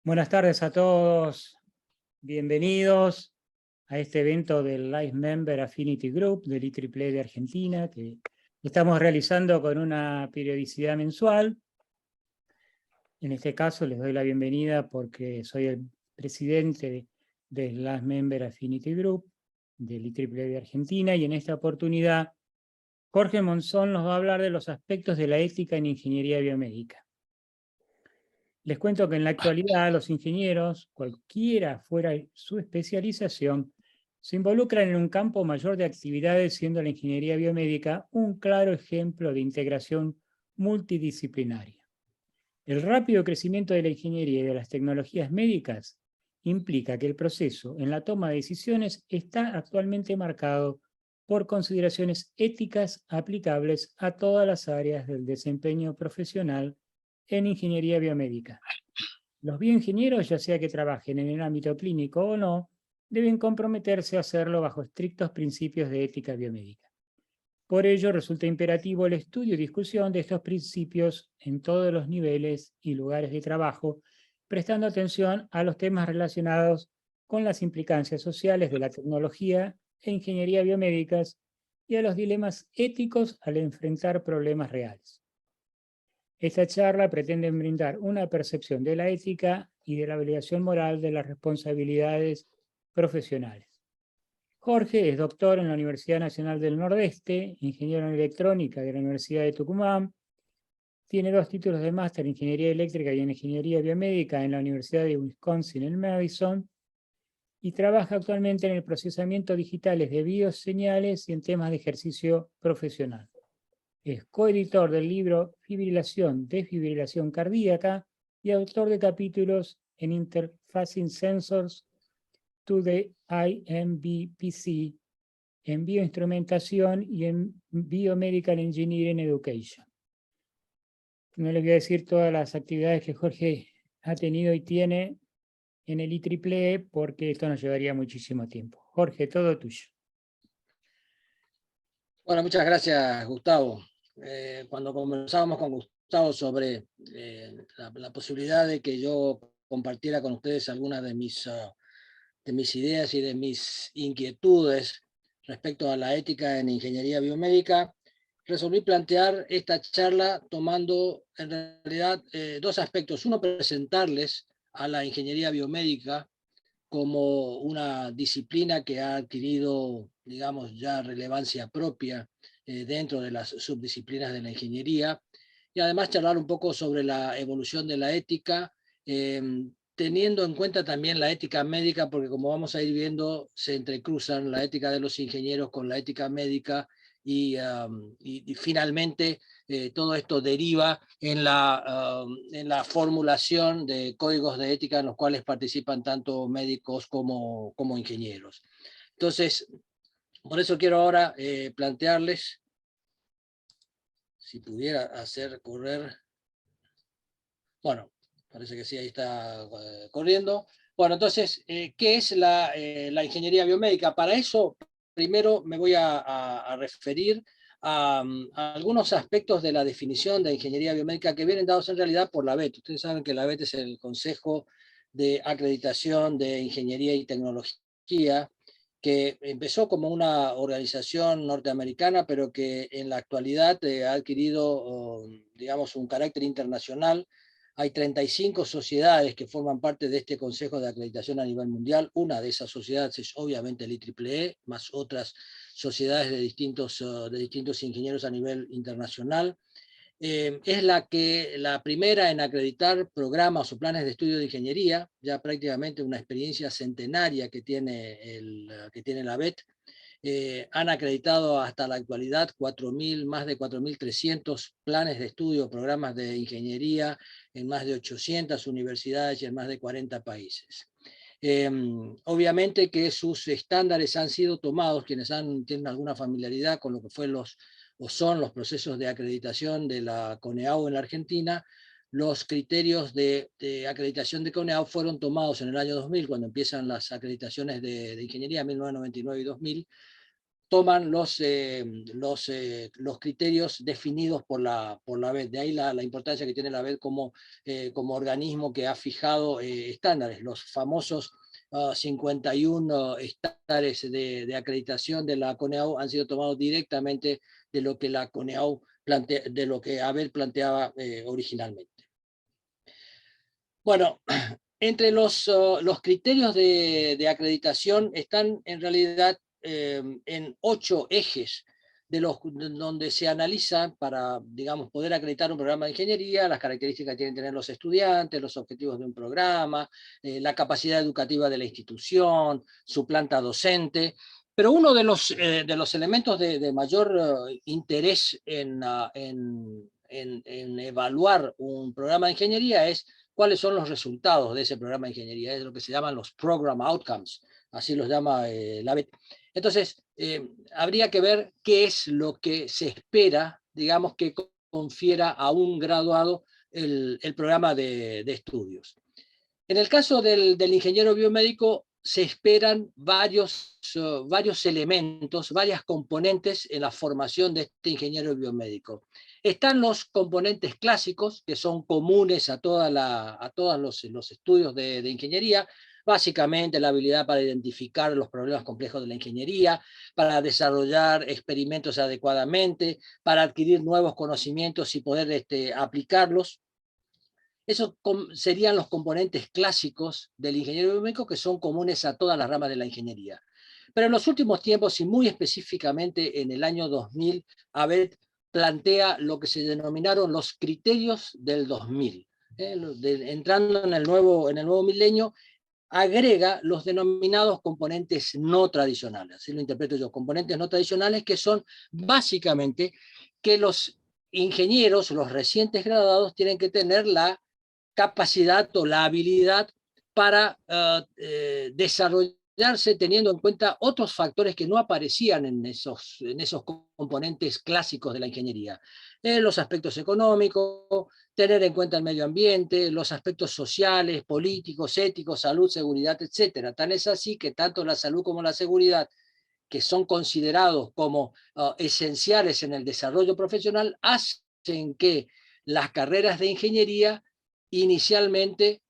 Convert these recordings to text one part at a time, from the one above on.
Buenas tardes a todos, bienvenidos a este evento del Live Member Affinity Group del IEEE de Argentina, que estamos realizando con una periodicidad mensual. En este caso les doy la bienvenida porque soy el presidente del Live Member Affinity Group del IEEE de Argentina, y en esta oportunidad Jorge Monzón nos va a hablar de los aspectos de la ética en ingeniería biomédica. Les cuento que en la actualidad los ingenieros, cualquiera fuera su especialización, se involucran en un campo mayor de actividades, siendo la ingeniería biomédica un claro ejemplo de integración multidisciplinaria. El rápido crecimiento de la ingeniería y de las tecnologías médicas implica que el proceso en la toma de decisiones está actualmente marcado por consideraciones éticas aplicables a todas las áreas del desempeño profesional en ingeniería biomédica. Los bioingenieros, ya sea que trabajen en el ámbito clínico o no, deben comprometerse a hacerlo bajo estrictos principios de ética biomédica. Por ello, resulta imperativo el estudio y discusión de estos principios en todos los niveles y lugares de trabajo, prestando atención a los temas relacionados con las implicancias sociales de la tecnología e ingeniería biomédicas y a los dilemas éticos al enfrentar problemas reales. Esta charla pretende brindar una percepción de la ética y de la obligación moral de las responsabilidades profesionales. Jorge es doctor en la Universidad Nacional del Nordeste, ingeniero en electrónica de la Universidad de Tucumán, tiene 2 títulos de máster en ingeniería eléctrica y en ingeniería biomédica en la Universidad de Wisconsin en Madison, y trabaja actualmente en el procesamiento digitales de bioseñales y en temas de ejercicio profesional. Es coeditor del libro Fibrilación, Desfibrilación Cardíaca y autor de capítulos en Interfacing Sensors to the IMBPC, en bioinstrumentación y en Biomedical Engineering Education. No les voy a decir todas las actividades que Jorge ha tenido y tiene en el IEEE porque esto nos llevaría muchísimo tiempo. Jorge, todo tuyo. Bueno, muchas gracias, Gustavo. Cuando conversábamos con Gustavo sobre la posibilidad de que yo compartiera con ustedes algunas de mis ideas y de mis inquietudes respecto a la ética en ingeniería biomédica, resolví plantear esta charla tomando en realidad 2 aspectos. Uno, presentarles a la ingeniería biomédica como una disciplina que ha adquirido, digamos, ya relevancia propia dentro de las subdisciplinas de la ingeniería, y además charlar un poco sobre la evolución de la ética, teniendo en cuenta también la ética médica, porque como vamos a ir viendo, se entrecruzan la ética de los ingenieros con la ética médica, y finalmente todo esto deriva en la formulación de códigos de ética en los cuales participan tanto médicos como ingenieros. Entonces, por eso quiero ahora plantearles, si pudiera hacer correr, bueno, parece que sí, ahí está corriendo. Bueno, entonces, ¿qué es la ingeniería biomédica? Para eso, primero me voy a referir a algunos aspectos de la definición de ingeniería biomédica que vienen dados en realidad por la ABET. Ustedes saben que la ABET es el Consejo de Acreditación de Ingeniería y Tecnología, que empezó como una organización norteamericana, pero que en la actualidad ha adquirido, digamos, un carácter internacional. Hay 35 sociedades que forman parte de este Consejo de Acreditación a nivel mundial. Una de esas sociedades es obviamente el IEEE, más otras sociedades de distintos ingenieros a nivel internacional. Es la primera en acreditar programas o planes de estudio de ingeniería, ya prácticamente una experiencia centenaria que tiene la ABET. Han acreditado hasta la actualidad más de 4.300 planes de estudio, programas de ingeniería en más de 800 universidades y en más de 40 países. Obviamente que sus estándares han sido tomados, quienes tienen alguna familiaridad con lo que son los procesos de acreditación de la CONEAU en la Argentina. Los criterios de acreditación de CONEAU fueron tomados en el año 2000, cuando empiezan las acreditaciones de ingeniería, 1999 y 2000, toman los criterios definidos por la BED. De ahí la importancia que tiene la BED como organismo que ha fijado estándares, los famosos 51 estándares de acreditación de la CONEAU han sido tomados directamente de lo que la CONEAU de lo que ABED planteaba originalmente. Bueno, entre los criterios de acreditación están en realidad en 8 ejes donde se analizan para, digamos, poder acreditar un programa de ingeniería, las características que tienen que tener los estudiantes, los objetivos de un programa, la capacidad educativa de la institución, su planta docente. Pero uno de los elementos de mayor interés en evaluar un programa de ingeniería es cuáles son los resultados de ese programa de ingeniería, es lo que se llaman los program outcomes, así los llama la BED. Entonces, habría que ver qué es lo que se espera, digamos, que confiera a un graduado el programa de estudios. En el caso del ingeniero biomédico, se esperan varios elementos, varias componentes en la formación de este ingeniero biomédico. Están los componentes clásicos, que son comunes a todos los estudios de ingeniería, básicamente la habilidad para identificar los problemas complejos de la ingeniería, para desarrollar experimentos adecuadamente, para adquirir nuevos conocimientos y poder aplicarlos. Esos serían los componentes clásicos del ingeniero biomédico que son comunes a todas las ramas de la ingeniería. Pero en los últimos tiempos, y muy específicamente en el año 2000, ABED plantea lo que se denominaron los criterios del 2000. Entrando en el nuevo milenio, agrega los denominados componentes no tradicionales. Así lo interpreto yo, componentes no tradicionales que son básicamente que los ingenieros, los recientes graduados, tienen que tener la capacidad o la habilidad para desarrollarse teniendo en cuenta otros factores que no aparecían en esos componentes clásicos de la ingeniería. Los aspectos económicos, tener en cuenta el medio ambiente, los aspectos sociales, políticos, éticos, salud, seguridad, etc. Tan es así que tanto la salud como la seguridad, que son considerados como esenciales en el desarrollo profesional, hacen que las carreras de ingeniería inicialmente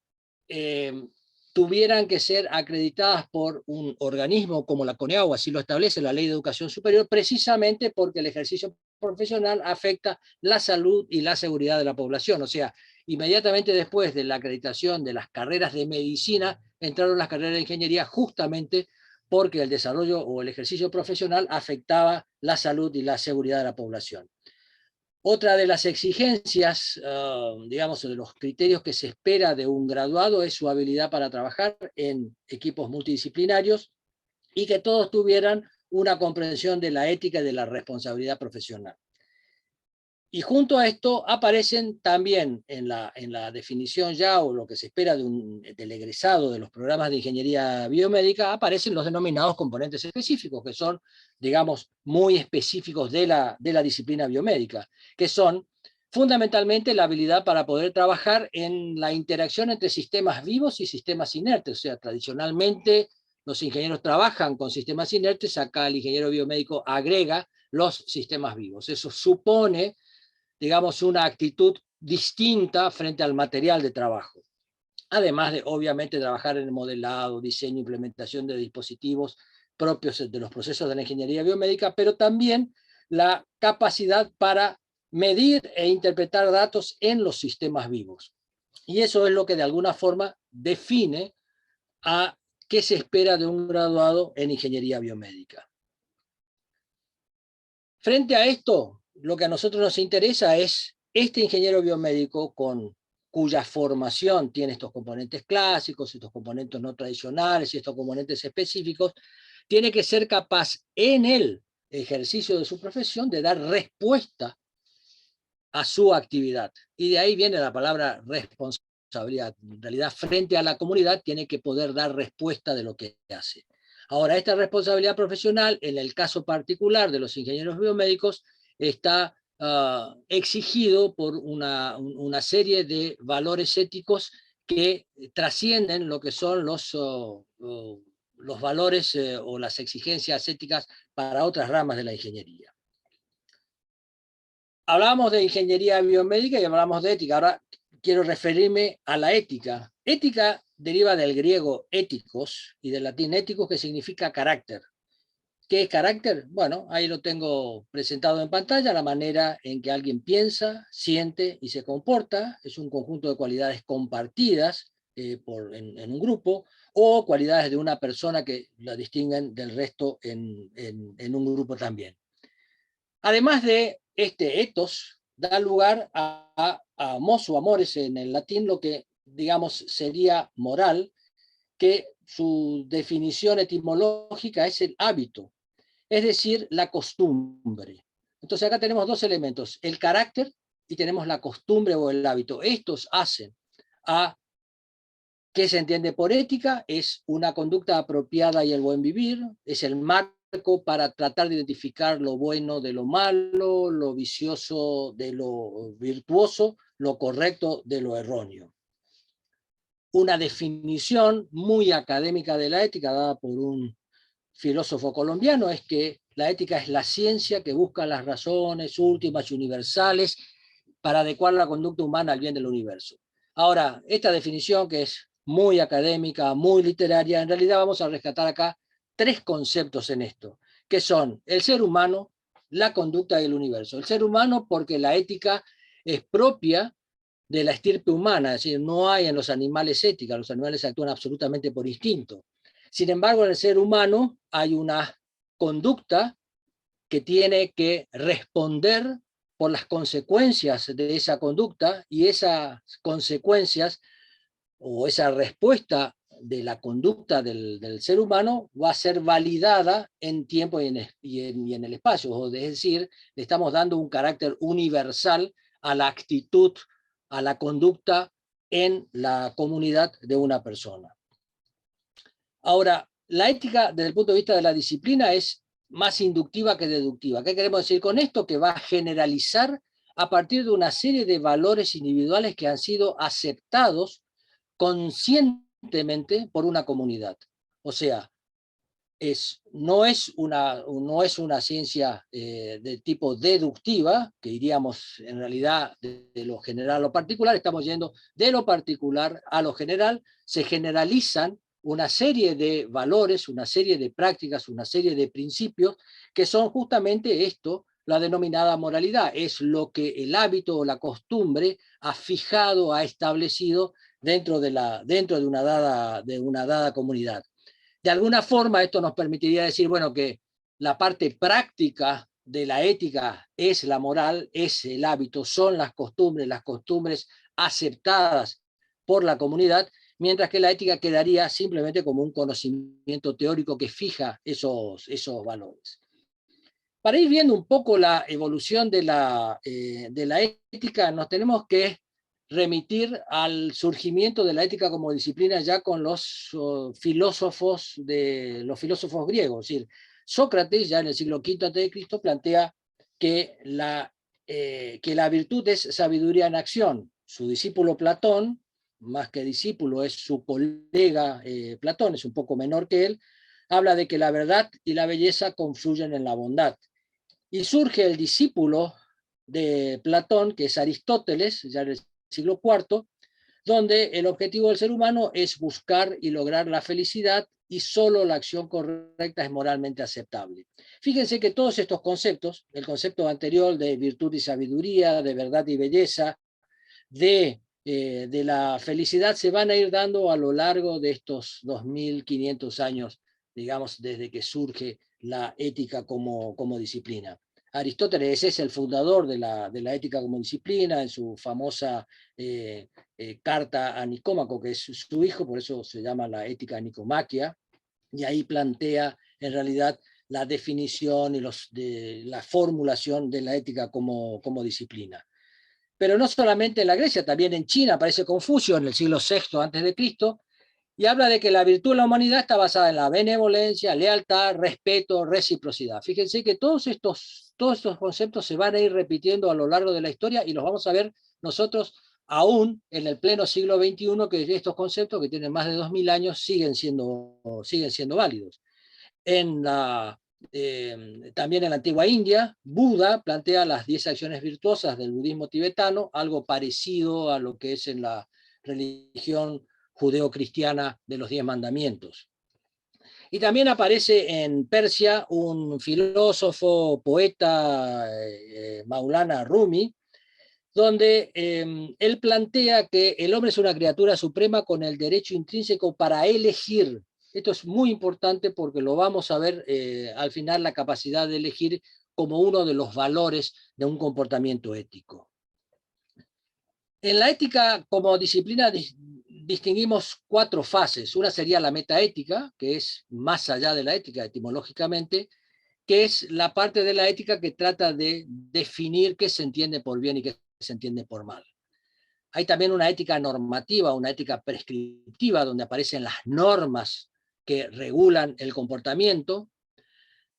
tuvieran que ser acreditadas por un organismo como la CONEAU, así lo establece la Ley de Educación Superior, precisamente porque el ejercicio profesional afecta la salud y la seguridad de la población. O sea, inmediatamente después de la acreditación de las carreras de medicina, entraron las carreras de ingeniería justamente porque el desarrollo o el ejercicio profesional afectaba la salud y la seguridad de la población. Otra de las exigencias, digamos, de los criterios que se espera de un graduado es su habilidad para trabajar en equipos multidisciplinarios y que todos tuvieran una comprensión de la ética y de la responsabilidad profesional. Y junto a esto aparecen también en la definición ya, o lo que se espera del egresado de los programas de ingeniería biomédica, aparecen los denominados componentes específicos, que son, digamos, muy específicos de la disciplina biomédica, que son fundamentalmente la habilidad para poder trabajar en la interacción entre sistemas vivos y sistemas inertes. O sea, tradicionalmente los ingenieros trabajan con sistemas inertes, acá el ingeniero biomédico agrega los sistemas vivos. Eso supone, digamos, una actitud distinta frente al material de trabajo. Además de, obviamente, trabajar en el modelado, diseño, implementación de dispositivos propios de los procesos de la ingeniería biomédica, pero también la capacidad para medir e interpretar datos en los sistemas vivos. Y eso es lo que de alguna forma define a qué se espera de un graduado en ingeniería biomédica. Frente a esto, lo que a nosotros nos interesa es este ingeniero biomédico cuya formación tiene estos componentes clásicos, estos componentes no tradicionales y estos componentes específicos, tiene que ser capaz en el ejercicio de su profesión de dar respuesta a su actividad. Y de ahí viene la palabra responsabilidad. En realidad, frente a la comunidad, tiene que poder dar respuesta de lo que hace. Ahora, esta responsabilidad profesional, en el caso particular de los ingenieros biomédicos, está exigido por una serie de valores éticos que trascienden lo que son los los valores o las exigencias éticas para otras ramas de la ingeniería. Hablamos de ingeniería biomédica y hablamos de ética. Ahora quiero referirme a la ética. Ética deriva del griego éticos y del latín éticos, que significa carácter. ¿Qué es carácter? Bueno, ahí lo tengo presentado en pantalla, la manera en que alguien piensa, siente y se comporta. Es un conjunto de cualidades compartidas en un grupo, o cualidades de una persona que la distinguen del resto en un grupo también. Además de este ethos, da lugar a mos o amores en el latín, lo que digamos sería moral, que su definición etimológica es el hábito, es decir, la costumbre. Entonces acá tenemos dos elementos, el carácter y tenemos la costumbre o el hábito. Estos hacen a ¿qué se entiende por ética? Es una conducta apropiada y el buen vivir, es el marco para tratar de identificar lo bueno de lo malo, lo vicioso de lo virtuoso, lo correcto de lo erróneo. Una definición muy académica de la ética, dada por un filósofo colombiano, es que la ética es la ciencia que busca las razones últimas y universales para adecuar la conducta humana al bien del universo. Ahora, esta definición, que es muy académica, muy literaria, en realidad vamos a rescatar acá tres conceptos en esto, que son el ser humano, la conducta y el universo. El ser humano, porque la ética es propia de la estirpe humana, es decir, no hay en los animales ética, los animales actúan absolutamente por instinto. Sin embargo, en el ser humano hay una conducta que tiene que responder por las consecuencias de esa conducta, y esas consecuencias o esa respuesta de la conducta del ser humano va a ser validada en tiempo y en el espacio. Es decir, le estamos dando un carácter universal a la actitud, a la conducta en la comunidad de una persona. Ahora, la ética desde el punto de vista de la disciplina es más inductiva que deductiva. ¿Qué queremos decir con esto? Que va a generalizar a partir de una serie de valores individuales que han sido aceptados conscientemente por una comunidad. O sea, no es una ciencia de tipo deductiva, que iríamos en realidad de lo general a lo particular, estamos yendo de lo particular a lo general, se generalizan una serie de valores, una serie de prácticas, una serie de principios que son justamente esto, la denominada moralidad, es lo que el hábito o la costumbre ha fijado, ha establecido dentro de una dada comunidad. De alguna forma esto nos permitiría decir, bueno, que la parte práctica de la ética es la moral, es el hábito, son las costumbres aceptadas por la comunidad, mientras que la ética quedaría simplemente como un conocimiento teórico que fija esos valores. Para ir viendo un poco la evolución de la ética, nos tenemos que remitir al surgimiento de la ética como disciplina ya con los filósofos griegos. Es decir, Sócrates, ya en el siglo V a.C., plantea que la virtud es sabiduría en acción. Su discípulo Platón, más que discípulo, es su colega Platón, es un poco menor que él, habla de que la verdad y la belleza confluyen en la bondad. Y surge el discípulo de Platón, que es Aristóteles, ya en el siglo IV, donde el objetivo del ser humano es buscar y lograr la felicidad, y solo la acción correcta es moralmente aceptable. Fíjense que todos estos conceptos, el concepto anterior de virtud y sabiduría, de verdad y belleza, de la felicidad, se van a ir dando a lo largo de estos 2500 años, digamos, desde que surge la ética como disciplina. Aristóteles es el fundador de la ética como disciplina, en su famosa carta a Nicómaco, que es su hijo, por eso se llama la ética nicomaquia, y ahí plantea en realidad la definición y la formulación de la ética como disciplina. Pero no solamente en la Grecia, también en China aparece Confucio en el siglo VI a.C., y habla de que la virtud de la humanidad está basada en la benevolencia, lealtad, respeto, reciprocidad. Fíjense que todos estos conceptos se van a ir repitiendo a lo largo de la historia, y los vamos a ver nosotros aún en el pleno siglo XXI, que estos conceptos que tienen más de 2000 años siguen siendo válidos. También en la antigua India, Buda plantea las 10 acciones virtuosas del budismo tibetano, algo parecido a lo que es en la religión judeo-cristiana de los 10 mandamientos. Y también aparece en Persia un filósofo, poeta, Maulana Rumi, donde él plantea que el hombre es una criatura suprema con el derecho intrínseco para elegir. Esto es muy importante porque lo vamos a ver al final, la capacidad de elegir como uno de los valores de un comportamiento ético. En la ética como disciplina distinguimos 4 fases. Una sería la metaética, que es más allá de la ética etimológicamente, que es la parte de la ética que trata de definir qué se entiende por bien y qué se entiende por mal. Hay también una ética normativa, una ética prescriptiva, donde aparecen las normas que regulan el comportamiento.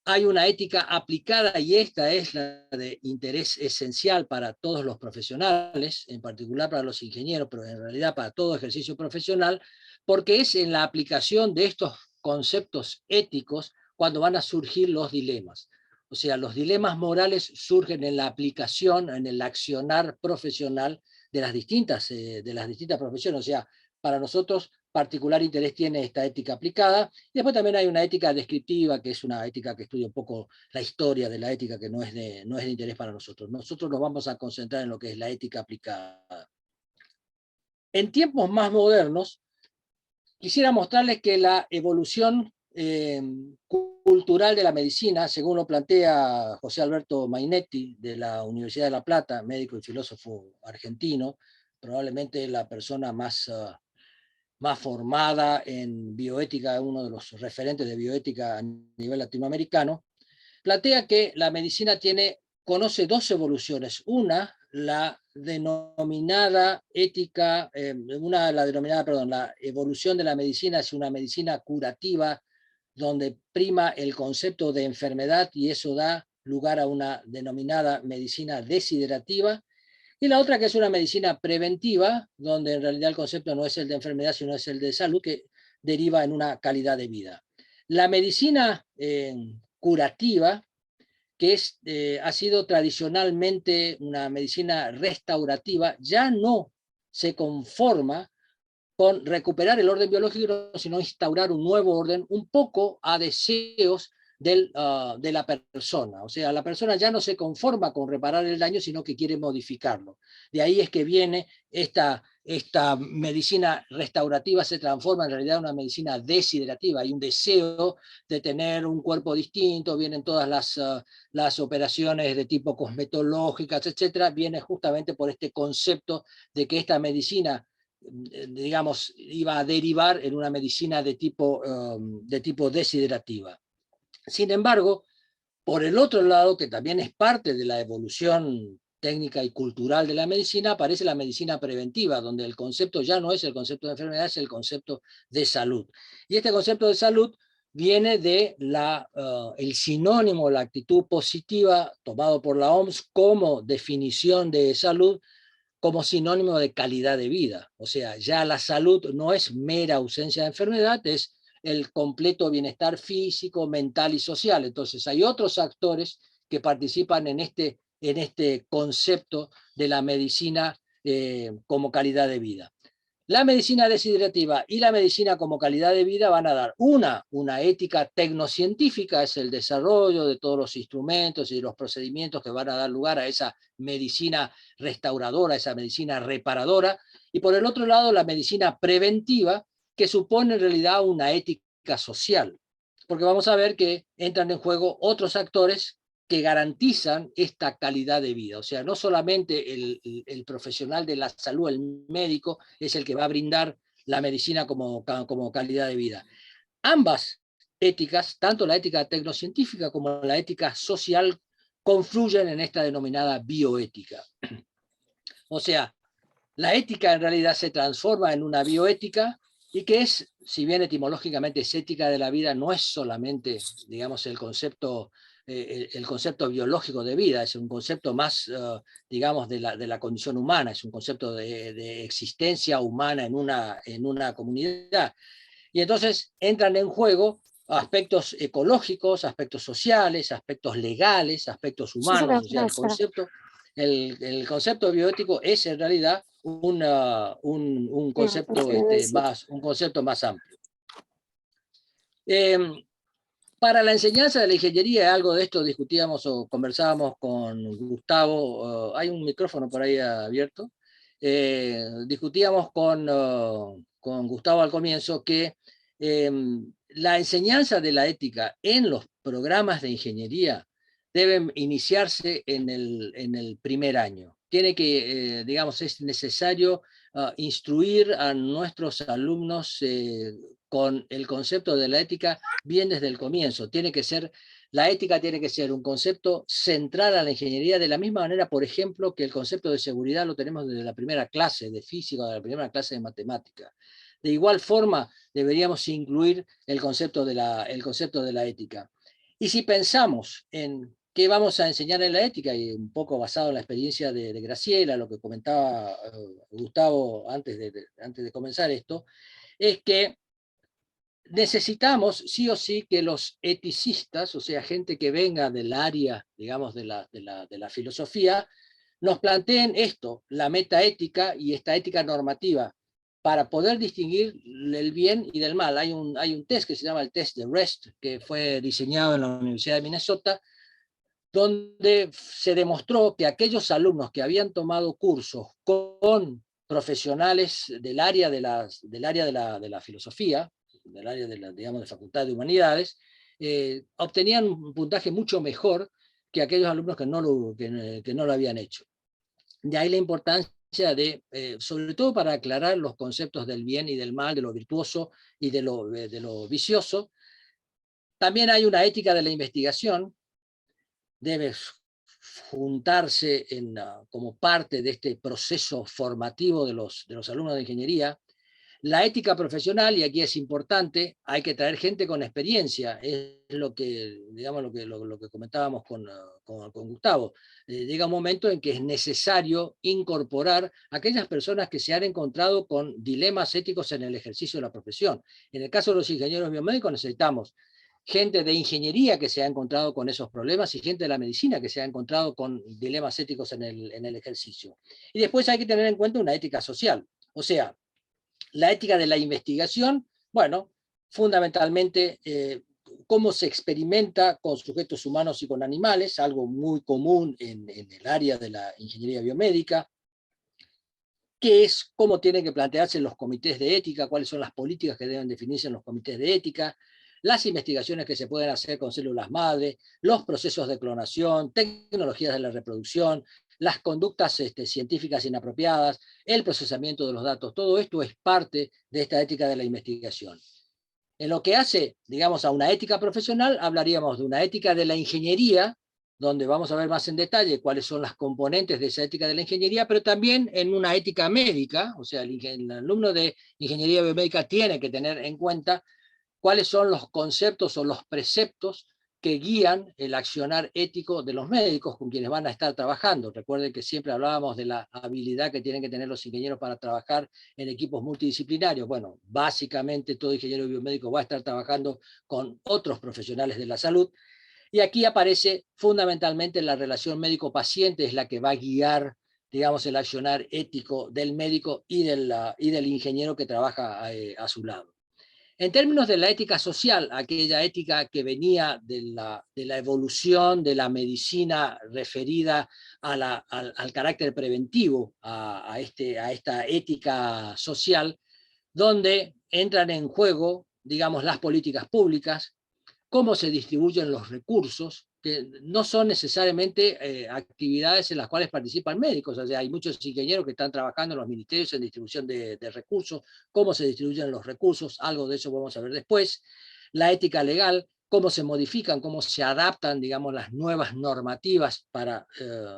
Hay una ética aplicada, y esta es la de interés esencial para todos los profesionales, en particular para los ingenieros, pero en realidad para todo ejercicio profesional, porque es en la aplicación de estos conceptos éticos cuando van a surgir los dilemas. O sea, los dilemas morales surgen en la aplicación, en el accionar profesional de las distintas profesiones. O sea, para nosotros particular interés tiene esta ética aplicada. Y después también hay una ética descriptiva, que es una ética que estudia un poco la historia de la ética, que no es de interés para nosotros. Nosotros nos vamos a concentrar en lo que es la ética aplicada. En tiempos más modernos, quisiera mostrarles que la evolución cultural de la medicina, según lo plantea José Alberto Mainetti, de la Universidad de La Plata, médico y filósofo argentino, probablemente la persona más formada en bioética, uno de los referentes de bioética a nivel latinoamericano, plantea que la medicina conoce 2 evoluciones. Una, la denominada la evolución de la medicina es una medicina curativa, donde prima el concepto de enfermedad, y eso da lugar a una denominada medicina desiderativa. Y la otra, que es una medicina preventiva, donde en realidad el concepto no es el de enfermedad, sino es el de salud, que deriva en una calidad de vida. La medicina curativa, que ha sido tradicionalmente una medicina restaurativa, ya no se conforma con recuperar el orden biológico, sino instaurar un nuevo orden, un poco a deseos de la persona. O sea, la persona ya no se conforma con reparar el daño, sino que quiere modificarlo. De ahí es que viene esta medicina restaurativa, se transforma en realidad en una medicina desiderativa. Hay un deseo de tener un cuerpo distinto, vienen todas las operaciones de tipo cosmetológicas, etcétera, viene justamente por este concepto de que esta medicina, digamos, iba a derivar en una medicina de tipo desiderativa. Sin embargo, por el otro lado, que también es parte de la evolución técnica y cultural de la medicina, aparece la medicina preventiva, donde el concepto ya no es el concepto de enfermedad, es el concepto de salud. Y este concepto de salud viene de el sinónimo, la actitud positiva, tomado por la OMS como definición de salud, como sinónimo de calidad de vida. O sea, ya la salud no es mera ausencia de enfermedad, es el completo bienestar físico, mental y social. Entonces hay otros actores que participan en este concepto de la medicina como calidad de vida. La medicina desiderativa y la medicina como calidad de vida van a dar una ética tecnocientífica, es el desarrollo de todos los instrumentos y los procedimientos que van a dar lugar a esa medicina restauradora, esa medicina reparadora, y por el otro lado la medicina preventiva, que supone en realidad una ética social, porque vamos a ver que entran en juego otros actores que garantizan esta calidad de vida. O sea, no solamente el profesional de la salud, el médico, es el que va a brindar la medicina como calidad de vida. Ambas éticas, tanto la ética tecnocientífica como la ética social, confluyen en esta denominada bioética. O sea, la ética en realidad se transforma en una bioética, y que es, si bien etimológicamente es ética de la vida, no es solamente, digamos, el concepto el concepto biológico de vida, es un concepto más, digamos, de la condición humana, es un concepto de existencia humana en una comunidad. Y entonces entran en juego aspectos ecológicos, aspectos sociales, aspectos legales, aspectos humanos, o sea, el concepto bioético es en realidad un concepto más amplio. Para la enseñanza de la ingeniería, algo de esto discutíamos o conversábamos con Gustavo, hay un micrófono por ahí abierto, discutíamos con Gustavo al comienzo que la enseñanza de la ética en los programas de ingeniería deben iniciarse en el primer año. Tiene que, digamos, es necesario instruir a nuestros alumnos con el concepto de la ética bien desde el comienzo. La ética tiene que ser un concepto central a la ingeniería, de la misma manera, por ejemplo, que el concepto de seguridad lo tenemos desde la primera clase de física, de la primera clase de matemática. De igual forma, deberíamos incluir el concepto de la ética. Y si pensamos en qué vamos a enseñar en la ética, y un poco basado en la experiencia de Graciela, lo que comentaba Gustavo antes de comenzar esto, es que necesitamos sí o sí que los eticistas, o sea, gente que venga del área, digamos, de la filosofía, nos planteen esto, la metaética y esta ética normativa, para poder distinguir el bien y del mal. Hay un test que se llama el test de REST, que fue diseñado en la Universidad de Minnesota, donde se demostró que aquellos alumnos que habían tomado cursos con profesionales del área de la filosofía, del área digamos, de Facultad de Humanidades, obtenían un puntaje mucho mejor que aquellos alumnos que no lo habían hecho. De ahí la importancia sobre todo para aclarar los conceptos del bien y del mal, de lo virtuoso y de lo vicioso. También hay una ética de la investigación, debe juntarse como parte de este proceso formativo de los alumnos de ingeniería. La ética profesional, y aquí es importante, hay que traer gente con experiencia, es lo que, digamos, lo que comentábamos con Gustavo. Llega un momento en que es necesario incorporar a aquellas personas que se han encontrado con dilemas éticos en el ejercicio de la profesión. En el caso de los ingenieros biomédicos necesitamos gente de ingeniería que se ha encontrado con esos problemas y gente de la medicina que se ha encontrado con dilemas éticos en el ejercicio. Y después hay que tener en cuenta una ética social, o sea, la ética de la investigación, bueno, fundamentalmente cómo se experimenta con sujetos humanos y con animales, algo muy común en el área de la ingeniería biomédica, qué es, cómo tienen que plantearse los comités de ética, cuáles son las políticas que deben definirse en los comités de ética, las investigaciones que se pueden hacer con células madre, los procesos de clonación, tecnologías de la reproducción, las conductas científicas inapropiadas, el procesamiento de los datos, todo esto es parte de esta ética de la investigación. En lo que hace, digamos, a una ética profesional, hablaríamos de una ética de la ingeniería, donde vamos a ver más en detalle cuáles son las componentes de esa ética de la ingeniería, pero también en una ética médica, o sea, el alumno de ingeniería biomédica tiene que tener en cuenta cuáles son los conceptos o los preceptos que guían el accionar ético de los médicos con quienes van a estar trabajando. Recuerden que siempre hablábamos de la habilidad que tienen que tener los ingenieros para trabajar en equipos multidisciplinarios. Bueno, básicamente todo ingeniero biomédico va a estar trabajando con otros profesionales de la salud, y aquí aparece fundamentalmente la relación médico-paciente, es la que va a guiar, digamos, el accionar ético del médico y del ingeniero que trabaja a su lado. En términos de la ética social, aquella ética que venía de la evolución de la medicina referida al carácter preventivo, a esta ética social, donde entran en juego, digamos, las políticas públicas, cómo se distribuyen los recursos, que no son necesariamente actividades en las cuales participan médicos. O sea, hay muchos ingenieros que están trabajando en los ministerios en distribución de recursos, cómo se distribuyen los recursos, algo de eso vamos a ver después. La ética legal, cómo se modifican, cómo se adaptan, digamos, las nuevas normativas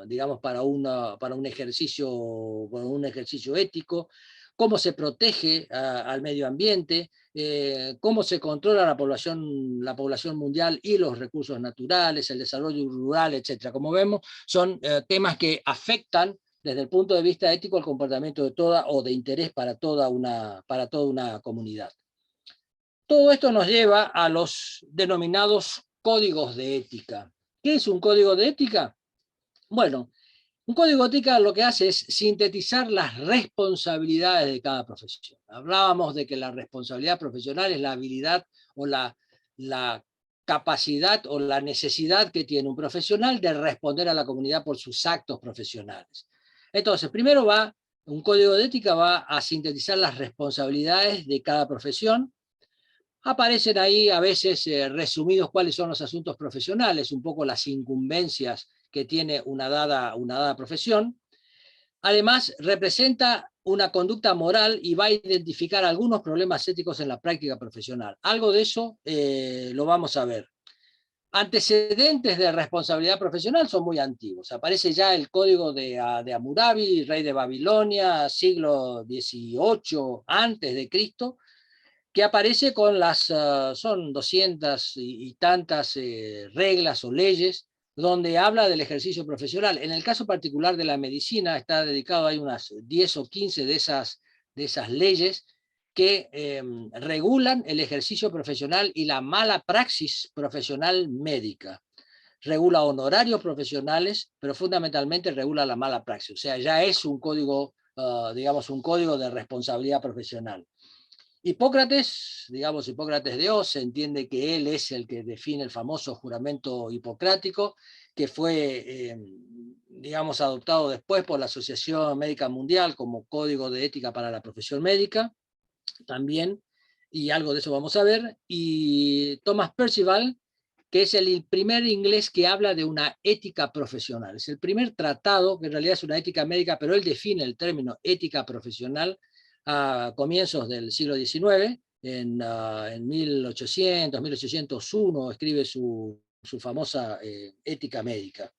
digamos, para un ejercicio ético, cómo se protege al medio ambiente, cómo se controla la población mundial y los recursos naturales, el desarrollo rural, etc. Como vemos, son temas que afectan desde el punto de vista ético el comportamiento de toda o de interés para toda una comunidad. Todo esto nos lleva a los denominados códigos de ética. ¿Qué es un código de ética? Bueno, un código de ética lo que hace es sintetizar las responsabilidades de cada profesión. Hablábamos de que la responsabilidad profesional es la habilidad o la capacidad o la necesidad que tiene un profesional de responder a la comunidad por sus actos profesionales. Entonces, primero un código de ética va a sintetizar las responsabilidades de cada profesión. Aparecen ahí a veces resumidos cuáles son los asuntos profesionales, un poco las incumbencias que tiene una dada profesión. Además, representa una conducta moral y va a identificar algunos problemas éticos en la práctica profesional. Algo de eso lo vamos a ver. Antecedentes de responsabilidad profesional son muy antiguos. Aparece ya el código de Hammurabi, rey de Babilonia, siglo XVIII antes de Cristo, que aparece con son 200 y tantas reglas o leyes donde habla del ejercicio profesional. En el caso particular de la medicina está dedicado, hay unas 10 o 15 de esas leyes que regulan el ejercicio profesional y la mala praxis profesional médica. Regula honorarios profesionales, pero fundamentalmente regula la mala praxis. O sea, ya es un código, digamos, un código de responsabilidad profesional. Hipócrates de Oz, se entiende que él es el que define el famoso juramento hipocrático, que fue, digamos, adoptado después por la Asociación Médica Mundial como código de ética para la profesión médica, también, y algo de eso vamos a ver, y Thomas Percival, que es el primer inglés que habla de una ética profesional. Es el primer tratado, que en realidad es una ética médica, pero él define el término ética profesional a comienzos del siglo XIX, en 1800, 1801, escribe su famosa ética médica.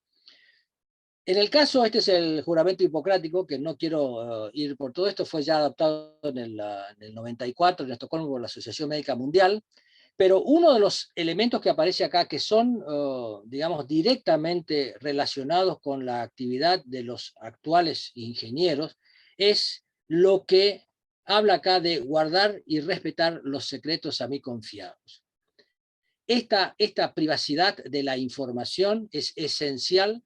En el caso, este es el juramento hipocrático, que no quiero ir por todo esto, fue ya adaptado en el 94 en Estocolmo por la Asociación Médica Mundial, pero uno de los elementos que aparece acá que son, digamos, directamente relacionados con la actividad de los actuales ingenieros es lo que habla acá de guardar y respetar los secretos a mí confiados. Esta privacidad de la información es esencial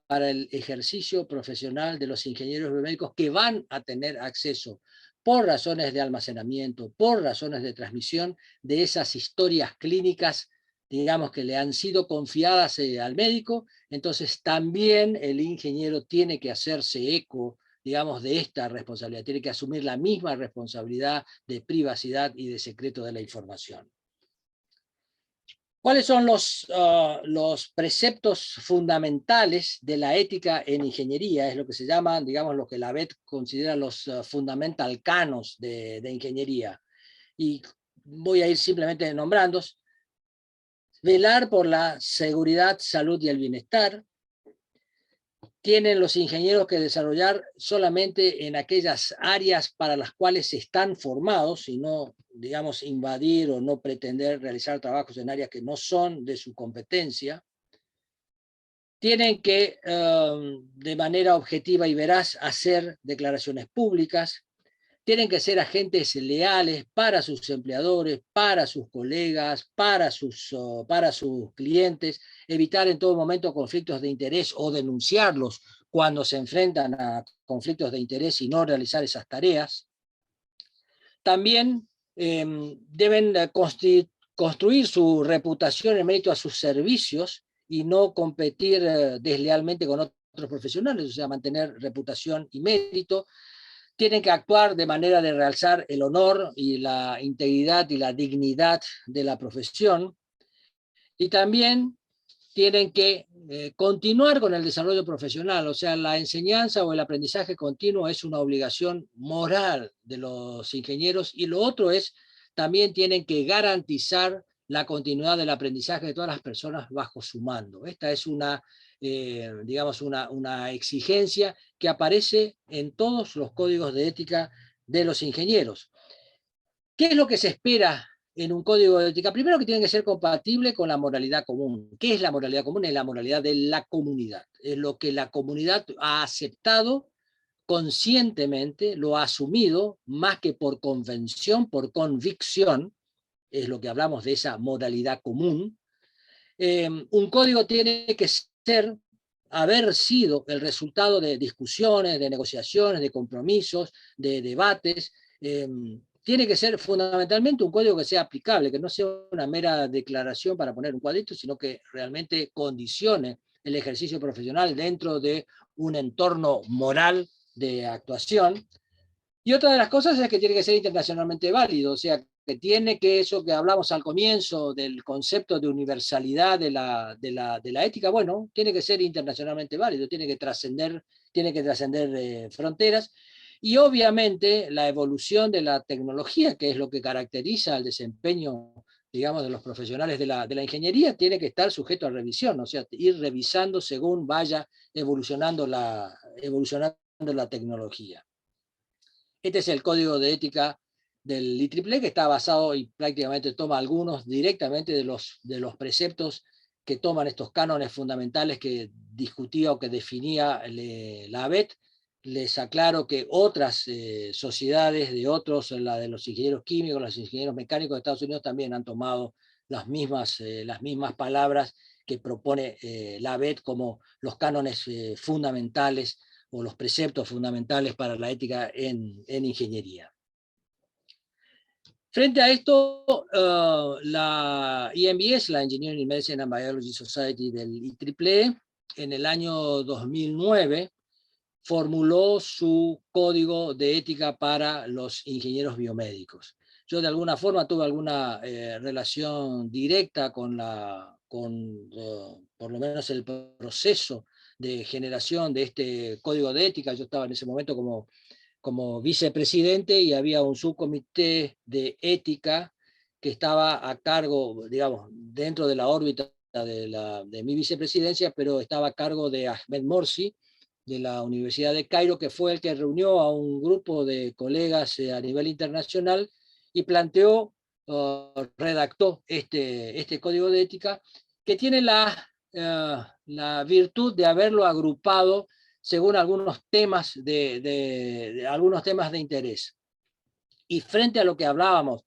para el ejercicio profesional de los ingenieros biomédicos que van a tener acceso por razones de almacenamiento, por razones de transmisión de esas historias clínicas, digamos, que le han sido confiadas al médico. Entonces también el ingeniero tiene que hacerse eco, digamos, de esta responsabilidad, tiene que asumir la misma responsabilidad de privacidad y de secreto de la información. ¿Cuáles son los preceptos fundamentales de la ética en ingeniería? Es lo que se llaman, digamos, lo que la BET considera los fundamental canons de ingeniería. Y voy a ir simplemente nombrando. Velar por la seguridad, salud y el bienestar. Tienen los ingenieros que desarrollar solamente en aquellas áreas para las cuales están formados y no, digamos, invadir o no pretender realizar trabajos en áreas que no son de su competencia. Tienen que, de manera objetiva y veraz, hacer declaraciones públicas. Tienen que ser agentes leales para sus empleadores, para sus colegas, para sus clientes, evitar en todo momento conflictos de interés o denunciarlos cuando se enfrentan a conflictos de interés y no realizar esas tareas. También deben construir su reputación en mérito a sus servicios y no competir deslealmente con otros profesionales, o sea, mantener reputación y mérito. Tienen que actuar de manera de realzar el honor y la integridad y la dignidad de la profesión. Y también tienen que continuar con el desarrollo profesional, o sea, la enseñanza o el aprendizaje continuo es una obligación moral de los ingenieros, y lo otro es, también tienen que garantizar la continuidad del aprendizaje de todas las personas bajo su mando. Esta es digamos, una exigencia que aparece en todos los códigos de ética de los ingenieros. ¿Qué es lo que se espera en un código de ética? Primero, que tiene que ser compatible con la moralidad común. ¿Qué es la moralidad común? Es la moralidad de la comunidad. Es lo que la comunidad ha aceptado conscientemente, lo ha asumido, más que por convención, por convicción, es lo que hablamos de esa moralidad común. Un código tiene que haber sido el resultado de discusiones, de negociaciones, de compromisos, de debates. Tiene que ser fundamentalmente un código que sea aplicable, que no sea una mera declaración para poner un cuadrito, sino que realmente condicione el ejercicio profesional dentro de un entorno moral de actuación. Y otra de las cosas es que tiene que ser internacionalmente válido, o sea, que tiene que eso que hablamos al comienzo del concepto de universalidad de la ética, bueno, tiene que ser internacionalmente válido, tiene que trascender fronteras. Y obviamente la evolución de la tecnología, que es lo que caracteriza el desempeño, digamos, de los profesionales de la ingeniería, tiene que estar sujeto a revisión, o sea, ir revisando según vaya evolucionando la tecnología. Este es el código de ética del IEEE, que está basado y prácticamente toma algunos directamente de los preceptos que toman estos cánones fundamentales que discutía o que definía la ABET. Les aclaro que otras sociedades de otros, la de los ingenieros químicos, los ingenieros mecánicos de Estados Unidos, también han tomado las mismas palabras que propone la ABET como los cánones fundamentales o los preceptos fundamentales para la ética en ingeniería. Frente a esto, la EMBS, la Engineering, Medicine and Biology Society del IEEE, en el año 2009 formuló su código de ética para los ingenieros biomédicos. Yo de alguna forma tuve alguna relación directa con por lo menos el proceso de generación de este código de ética. Yo estaba en ese momento como vicepresidente y había un subcomité de ética que estaba a cargo, digamos, dentro de la órbita de mi vicepresidencia, pero estaba a cargo de Ahmed Morsi, de la Universidad de Cairo, que fue el que reunió a un grupo de colegas a nivel internacional y planteó, redactó este código de ética, que tiene la virtud de haberlo agrupado según algunos temas algunos temas de interés. Y frente a lo que hablábamos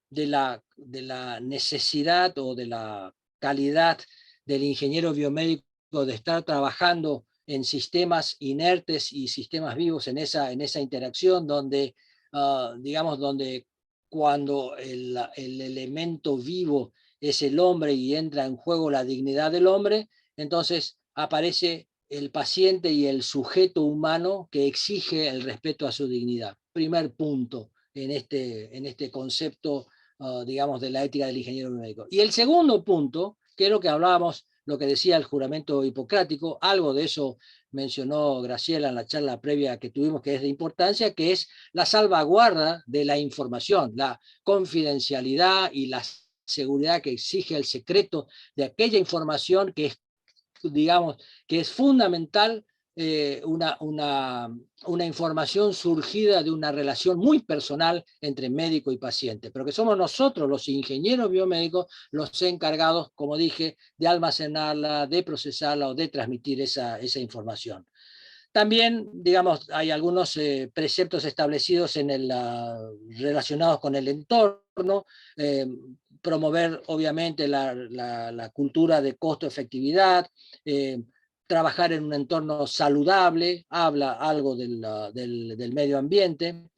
de la necesidad o de la calidad del ingeniero biomédico de estar trabajando en sistemas inertes y sistemas vivos en esa interacción donde, digamos, donde cuando el elemento vivo es el hombre y entra en juego la dignidad del hombre, entonces aparece el paciente y el sujeto humano que exige el respeto a su dignidad. Primer punto en este concepto, digamos, de la ética del ingeniero biomédico. Y el segundo punto, que es lo que hablábamos, lo que decía el juramento hipocrático, algo de eso mencionó Graciela en la charla previa que tuvimos, que es de importancia, que es la salvaguarda de la información, la confidencialidad y la seguridad que exige el secreto de aquella información que es, digamos, que es fundamental, una información surgida de una relación muy personal entre médico y paciente, pero que somos nosotros, los ingenieros biomédicos, los encargados, como dije, de almacenarla, de procesarla o de transmitir esa información. También, digamos, hay algunos preceptos establecidos relacionados con el entorno, promover obviamente la cultura de costo-efectividad, trabajar en un entorno saludable, habla algo del medio ambiente.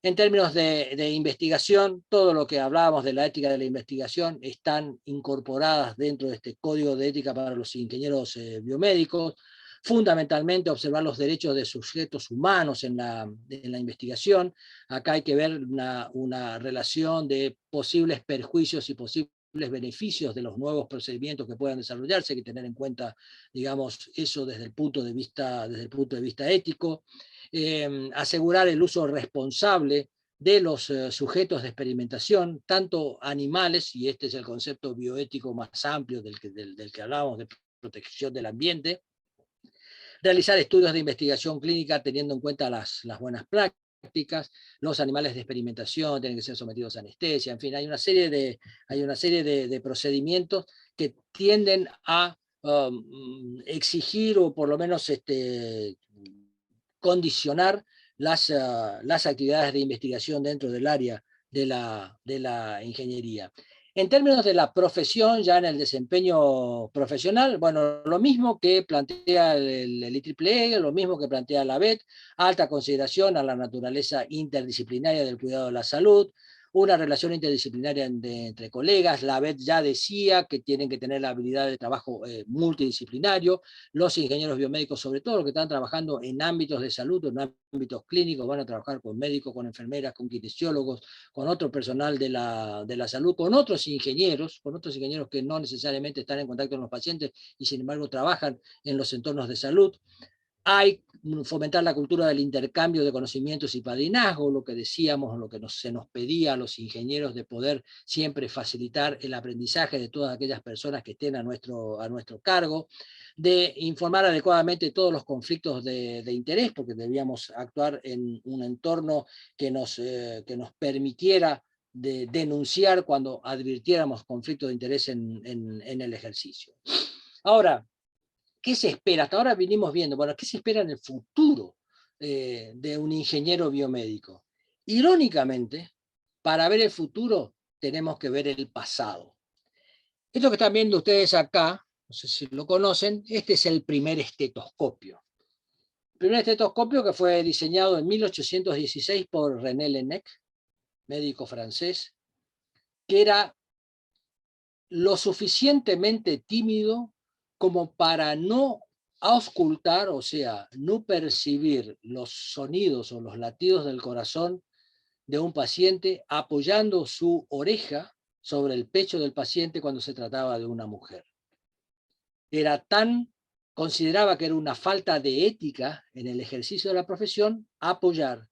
En términos de investigación, todo lo que hablábamos de la ética de la investigación están incorporadas dentro de este código de ética para los ingenieros biomédicos. Fundamentalmente observar los derechos de sujetos humanos en la investigación. Acá hay que ver una relación de posibles perjuicios y posibles beneficios de los nuevos procedimientos que puedan desarrollarse, hay que tener en cuenta, digamos, eso desde el punto de vista ético. Asegurar el uso responsable de los sujetos de experimentación, tanto animales, y este es el concepto bioético más amplio del que hablábamos, de protección del ambiente. Realizar estudios de investigación clínica teniendo en cuenta las buenas prácticas, prácticas, los animales de experimentación tienen que ser sometidos a anestesia, en fin, hay una serie de procedimientos que tienden a exigir o por lo menos condicionar las actividades de investigación dentro del área de la ingeniería. En términos de la profesión, ya en el desempeño profesional, bueno, lo mismo que plantea el IEEE, lo mismo que plantea la ABET, alta consideración a la naturaleza interdisciplinaria del cuidado de la salud, una relación interdisciplinaria entre colegas. La ABET ya decía que tienen que tener la habilidad de trabajo multidisciplinario. Los ingenieros biomédicos, sobre todo los que están trabajando en ámbitos de salud o en ámbitos clínicos, van a trabajar con médicos, con enfermeras, con kinesiólogos, con otro personal de la salud, con otros ingenieros que no necesariamente están en contacto con los pacientes y sin embargo trabajan en los entornos de salud. Hay fomentar la cultura del intercambio de conocimientos y padrinazgo, lo que decíamos, lo que se nos pedía a los ingenieros de poder siempre facilitar el aprendizaje de todas aquellas personas que estén a nuestro cargo, de informar adecuadamente todos los conflictos de interés, porque debíamos actuar en un entorno que nos permitiera denunciar cuando advirtiéramos conflictos de interés en el ejercicio. Ahora, ¿qué se espera? Hasta ahora vinimos viendo, bueno, ¿qué se espera en el futuro de un ingeniero biomédico? Irónicamente, para ver el futuro tenemos que ver el pasado. Esto que están viendo ustedes acá, no sé si lo conocen, este es el primer estetoscopio. El primer estetoscopio que fue diseñado en 1816 por René Laennec, médico francés, que era lo suficientemente tímido como para no auscultar, o sea, no percibir los sonidos o los latidos del corazón de un paciente apoyando su oreja sobre el pecho del paciente cuando se trataba de una mujer. Consideraba que era una falta de ética en el ejercicio de la profesión apoyar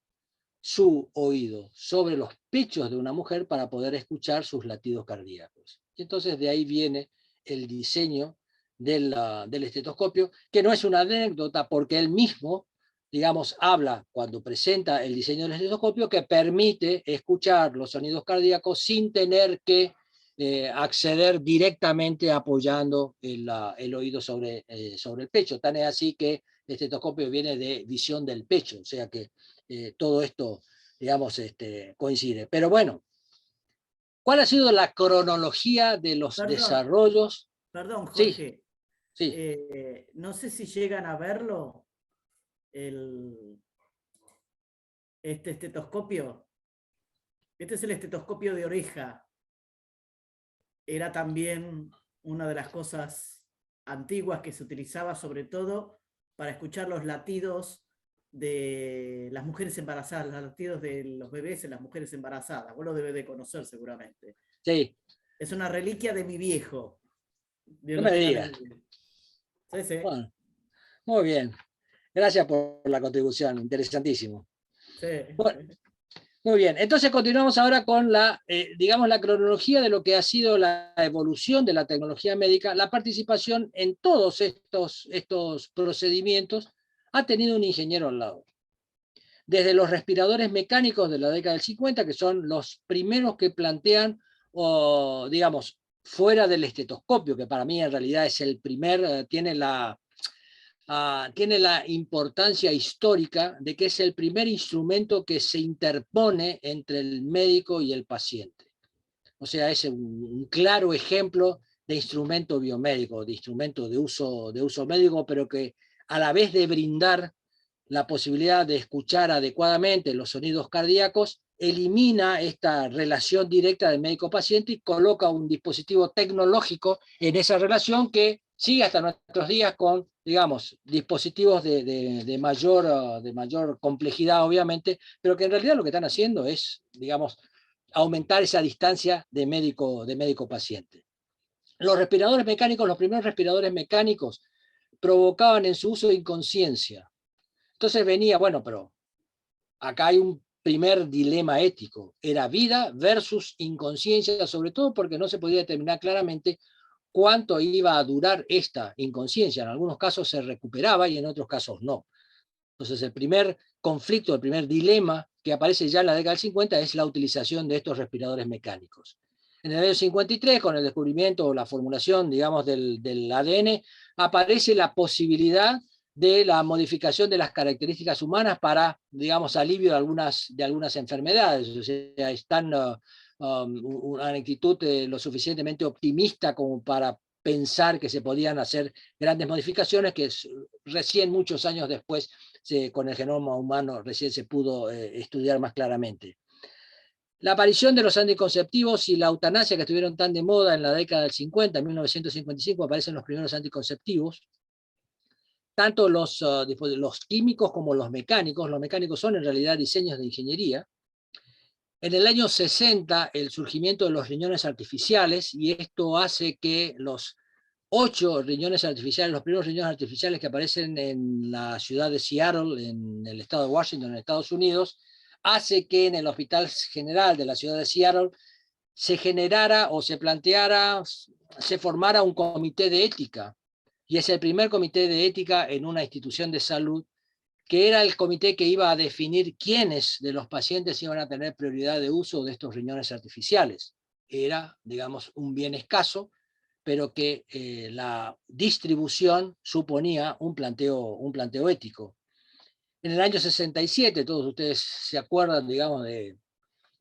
su oído sobre los pechos de una mujer para poder escuchar sus latidos cardíacos. Y entonces de ahí viene el diseño del estetoscopio, que no es una anécdota porque él mismo, digamos, habla cuando presenta el diseño del estetoscopio que permite escuchar los sonidos cardíacos sin tener que acceder directamente apoyando el oído sobre el pecho. Tan es así que el estetoscopio viene de visión del pecho, o sea que todo esto, digamos, coincide. Pero bueno, ¿cuál ha sido la cronología de los desarrollos? Perdón, Jorge. Sí. No sé si llegan a verlo, este estetoscopio. Este es el estetoscopio de oreja. Era también una de las cosas antiguas que se utilizaba sobre todo para escuchar los latidos de las mujeres embarazadas, los latidos de los bebés en las mujeres embarazadas. Vos lo debés de conocer seguramente. Sí. Es una reliquia de mi viejo. No me digas. Sí, sí. Bueno, muy bien. Gracias por la contribución, interesantísimo. Sí. Bueno, muy bien, entonces continuamos ahora con digamos, la cronología de lo que ha sido la evolución de la tecnología médica. La participación en todos estos procedimientos ha tenido un ingeniero al lado. Desde los respiradores mecánicos de la década del 50, que son los primeros que plantean, digamos, fuera del estetoscopio, que para mí en realidad es el primer, tiene la importancia histórica de que es el primer instrumento que se interpone entre el médico y el paciente. O sea, es un claro ejemplo de instrumento biomédico, de instrumento de uso médico, pero que a la vez de brindar la posibilidad de escuchar adecuadamente los sonidos cardíacos, elimina esta relación directa del médico-paciente y coloca un dispositivo tecnológico en esa relación que sigue hasta nuestros días con, digamos, dispositivos de mayor complejidad, obviamente, pero que en realidad lo que están haciendo es, digamos, aumentar esa distancia de médico-paciente. Los respiradores mecánicos, los primeros respiradores mecánicos, provocaban en su uso inconsciencia. Entonces venía, bueno, pero acá hay un primer dilema ético. Era vida versus inconsciencia, sobre todo porque no se podía determinar claramente cuánto iba a durar esta inconsciencia. En algunos casos se recuperaba y en otros casos no. Entonces el primer conflicto, el primer dilema que aparece ya en la década del 50 es la utilización de estos respiradores mecánicos. En el año 53, con el descubrimiento o la formulación, digamos, del ADN, aparece la posibilidad de la modificación de las características humanas para, digamos, alivio de algunas enfermedades. O sea, están una actitud lo suficientemente optimista como para pensar que se podían hacer grandes modificaciones que recién muchos años después con el genoma humano recién se pudo estudiar más claramente. La aparición de los anticonceptivos y la eutanasia que estuvieron tan de moda en la década del 50, en 1955 aparecen los primeros anticonceptivos, tanto los químicos como los mecánicos son en realidad diseños de ingeniería. En el año 60 el surgimiento de los riñones artificiales, y esto hace que los 8 riñones artificiales, los primeros riñones artificiales que aparecen en la ciudad de Seattle, en el estado de Washington, en Estados Unidos, hace que en el Hospital General de la ciudad de Seattle se generara o se planteara, se formara un comité de ética. Y es el primer comité de ética en una institución de salud, que era el comité que iba a definir quiénes de los pacientes iban a tener prioridad de uso de estos riñones artificiales. Era, digamos, un bien escaso, pero que la distribución suponía un planteo ético. En el año 67, todos ustedes se acuerdan, digamos, de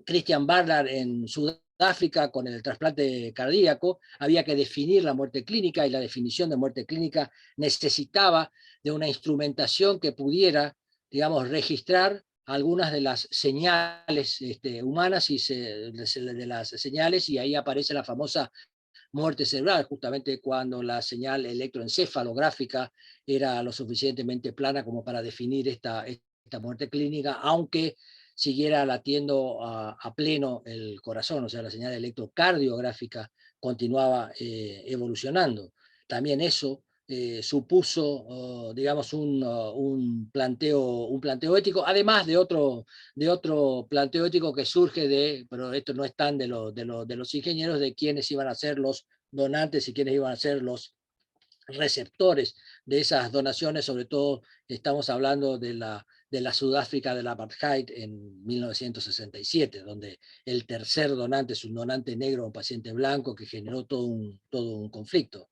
Christian Barnard en Sudáfrica con el trasplante cardíaco, había que definir la muerte clínica, y la definición de muerte clínica necesitaba de una instrumentación que pudiera, digamos, registrar algunas de las señales humanas y de las señales, y ahí aparece la famosa muerte cerebral, justamente cuando la señal electroencefalográfica era lo suficientemente plana como para definir esta muerte clínica, aunque siguiera latiendo a pleno el corazón, o sea, la señal electrocardiográfica continuaba evolucionando. También eso supuso, digamos, un planteo ético, además de otro planteo ético que surge pero esto no es tan de los ingenieros, de quiénes iban a ser los donantes y quiénes iban a ser los receptores de esas donaciones. Sobre todo estamos hablando de la Sudáfrica del apartheid en 1967, donde el tercer donante es un donante negro, un paciente blanco, que generó todo un conflicto.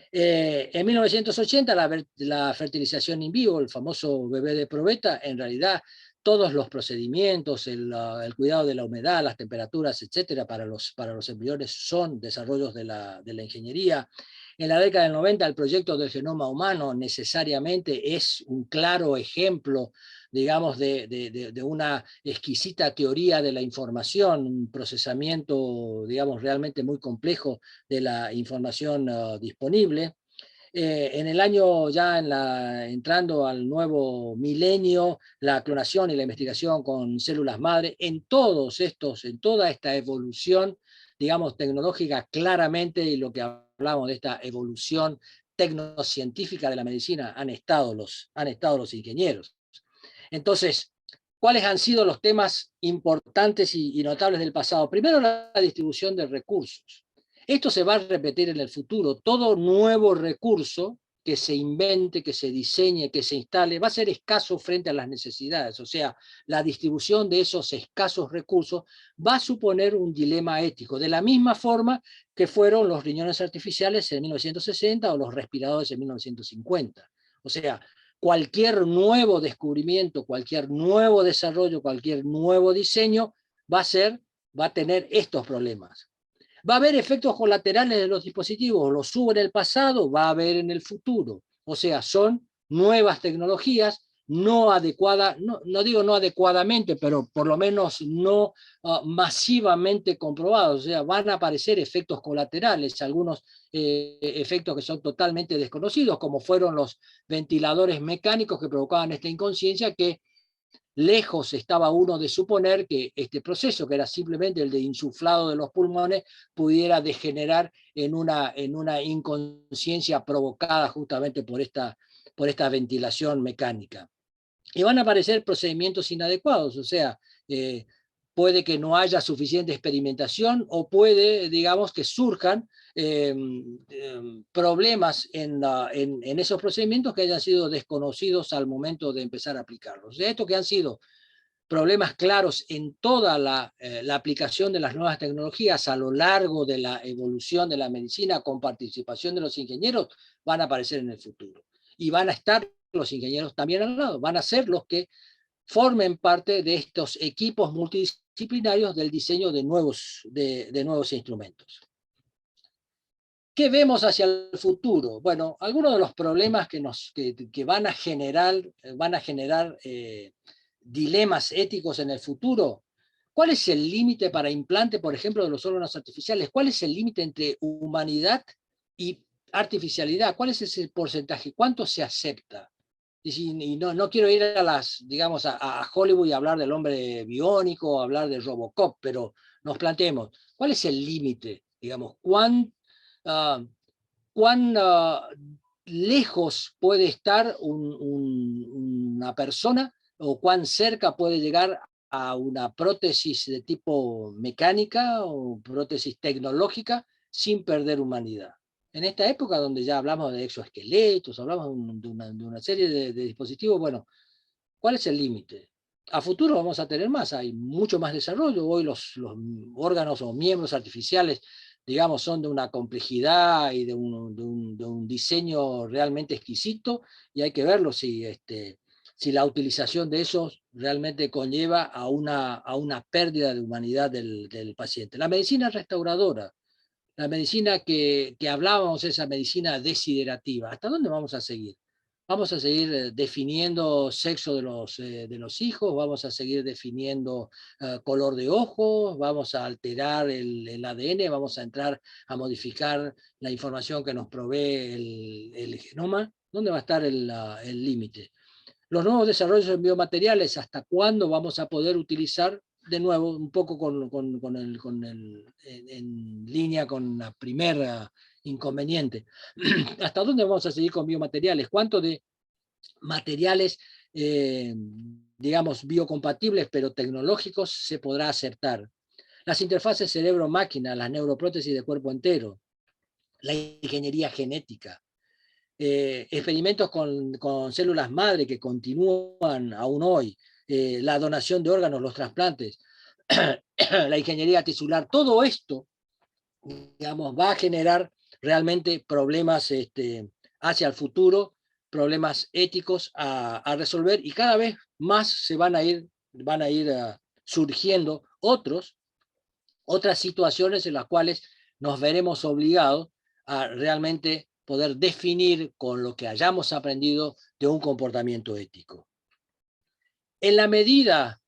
En 1980 la fertilización in vivo, el famoso bebé de probeta, en realidad todos los procedimientos, el cuidado de la humedad, las temperaturas, etcétera, para los embriones son desarrollos de la ingeniería. En la década del 90 el proyecto del genoma humano necesariamente es un claro ejemplo, digamos, de una exquisita teoría de la información, un procesamiento, digamos, realmente muy complejo de la información disponible. En el año ya entrando al nuevo milenio, la clonación y la investigación con células madre, en toda esta evolución, digamos, tecnológica, claramente, y lo que hablamos de esta evolución tecnocientífica de la medicina, han estado los ingenieros. Entonces, ¿cuáles han sido los temas importantes y notables del pasado? Primero, la distribución de recursos. Esto se va a repetir en el futuro. Todo nuevo recurso que se invente, que se diseñe, que se instale, va a ser escaso frente a las necesidades. O sea, la distribución de esos escasos recursos va a suponer un dilema ético, de la misma forma que fueron los riñones artificiales en 1960 o los respiradores en 1950. O sea, cualquier nuevo descubrimiento, cualquier nuevo desarrollo, cualquier nuevo diseño va a tener estos problemas. Va a haber efectos colaterales de los dispositivos, los hubo en el pasado, va a haber en el futuro. O sea, son nuevas tecnologías no adecuadas, no digo no adecuadamente, pero por lo menos no masivamente comprobados. O sea, van a aparecer efectos colaterales, algunos efectos que son totalmente desconocidos, como fueron los ventiladores mecánicos que provocaban esta inconsciencia, que lejos estaba uno de suponer que este proceso, que era simplemente el de insuflado de los pulmones, pudiera degenerar en una inconsciencia provocada justamente por esta ventilación mecánica. Y van a aparecer procedimientos inadecuados, o sea, puede que no haya suficiente experimentación, o puede, digamos, que surjan problemas en esos procedimientos que hayan sido desconocidos al momento de empezar a aplicarlos. Esto que han sido problemas claros en toda la aplicación de las nuevas tecnologías a lo largo de la evolución de la medicina con participación de los ingenieros, van a aparecer en el futuro. Y van a estar los ingenieros también al lado, van a ser los que formen parte de estos equipos multidisciplinarios del diseño de nuevos instrumentos. ¿Qué vemos hacia el futuro? Bueno, algunos de los problemas que van a generar dilemas éticos en el futuro. ¿Cuál es el límite para implante, por ejemplo, de los órganos artificiales? ¿Cuál es el límite entre humanidad y artificialidad? ¿Cuál es ese porcentaje? ¿Cuánto se acepta? Y no quiero ir digamos, a Hollywood y hablar del hombre biónico, hablar de Robocop, pero nos planteemos, ¿cuál es el límite? Digamos, ¿cuán lejos puede estar una persona o cuán cerca puede llegar a una prótesis de tipo mecánica o prótesis tecnológica sin perder humanidad? En esta época donde ya hablamos de exoesqueletos, hablamos de una serie de dispositivos, bueno, ¿cuál es el límite? A futuro vamos a tener más, hay mucho más desarrollo. Hoy los órganos o miembros artificiales, digamos, son de una complejidad y de un diseño realmente exquisito, y hay que verlo si la utilización de esos realmente conlleva a una pérdida de humanidad del paciente. La medicina restauradora, la medicina que hablábamos, esa medicina desiderativa, ¿hasta dónde vamos a seguir? Vamos a seguir definiendo sexo de los hijos, vamos a seguir definiendo color de ojos, vamos a alterar el ADN, vamos a entrar a modificar la información que nos provee el genoma. ¿Dónde va a estar el límite? Los nuevos desarrollos en biomateriales, ¿hasta cuándo vamos a poder utilizar? De nuevo, un poco en línea con la primera inconveniente. ¿Hasta dónde vamos a seguir con biomateriales? ¿Cuánto de materiales, digamos, biocompatibles pero tecnológicos se podrá aceptar? Las interfaces cerebro-máquina, las neuroprótesis de cuerpo entero, la ingeniería genética, experimentos con células madre que continúan aún hoy, la donación de órganos, los trasplantes, la ingeniería tisular, todo esto, digamos, va a generar realmente problemas hacia el futuro, problemas éticos a resolver, y cada vez más se van a ir surgiendo otras situaciones en las cuales nos veremos obligados a realmente poder definir con lo que hayamos aprendido de un comportamiento ético. En la medida